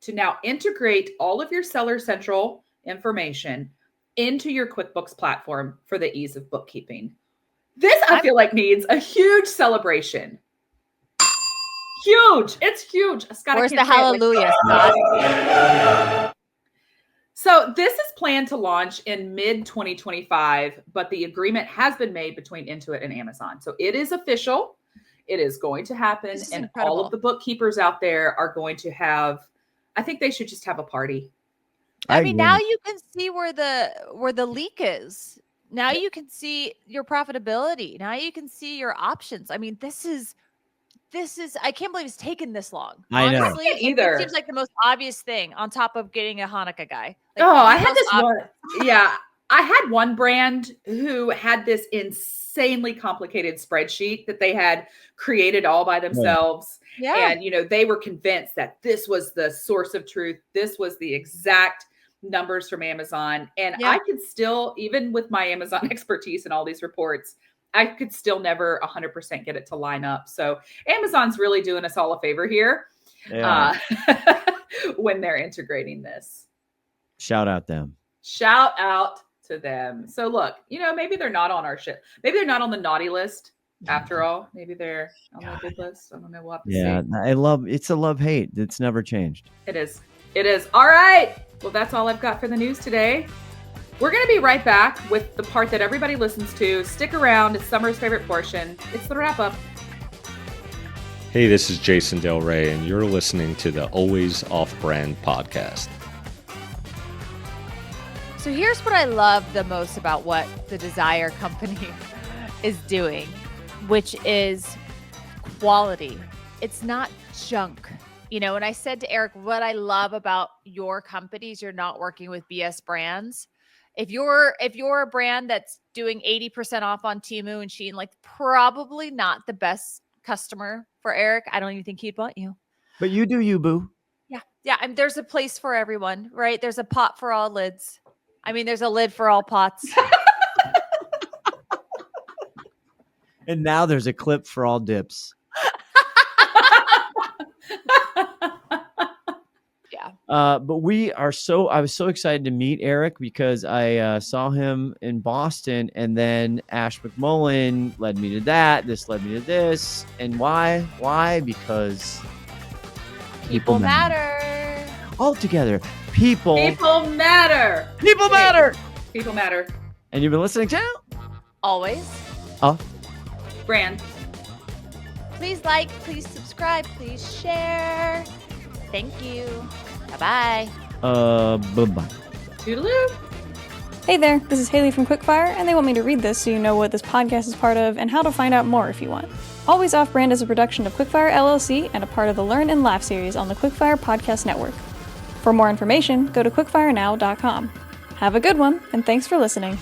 to now integrate all of your Seller Central information into your QuickBooks platform for the ease of bookkeeping? This, I feel like, needs a huge celebration. Huge. It's huge. Scott, where's the hallelujah, Scott? So this is planned to launch in mid-2025, but the agreement has been made between Intuit and Amazon. So it is official. It is going to happen. And incredible. All of the bookkeepers out there are going to I think they should just have a party. I mean, now you can see where the leak is. Now you can see your profitability. Now you can see your options. I mean, this is, I can't believe it's taken this long. I know. Honestly, it seems like the most obvious thing on top of getting a Hanukkah guy. Like, I had this one. Yeah. I had one brand who had this insanely complicated spreadsheet that they had created all by themselves. Yeah. And, they were convinced that this was the source of truth. This was the exact numbers from Amazon. And I could still, even with my Amazon expertise and all these reports, I could still never 100% get it to line up. So Amazon's really doing us all a favor here when they're integrating this. Shout out them. Shout out to them. So look, maybe they're not on our shit. Maybe they're not on the naughty list after all. Maybe they're on the good list. I don't know. We'll have to see. It's a love-hate. It's never changed. It is. All right. Well, that's all I've got for the news today. We're going to be right back with the part that everybody listens to. Stick around. It's Summer's favorite portion. It's the wrap up. Hey, this is Jason Del Rey, and you're listening to the Always Off-Brand podcast. So here's what I love the most about what the Desire company is doing, which is quality. It's not junk. You know, and I said to Eric, what I love about your companies, you're not working with BS brands. If you're a brand that's doing 80% off on Temu and Shein, like probably not the best customer for Eric. I don't even think he'd want you. But you do you, boo. Yeah. Yeah. And there's a place for everyone, right? There's a pot for all lids. I mean, there's a lid for all pots. And now there's a clip for all dips. Yeah. But I was so excited to meet Eric because I saw him in Boston, and then Ash McMullen led me to that. This led me to this. And why? Why? Because people matter. All together. People matter. People matter. People matter. And you've been listening to? Always. Brand. Please like, please subscribe, please share. Thank you. Bye-bye. Bye-bye. Toodaloo. Hey there, this is Haley from Quickfire, and they want me to read this so you know what this podcast is part of and how to find out more if you want. Always Off Brand is a production of Quickfire LLC and a part of the Learn and Laugh series on the Quickfire Podcast Network. For more information, go to quickfirenow.com. Have a good one, and thanks for listening.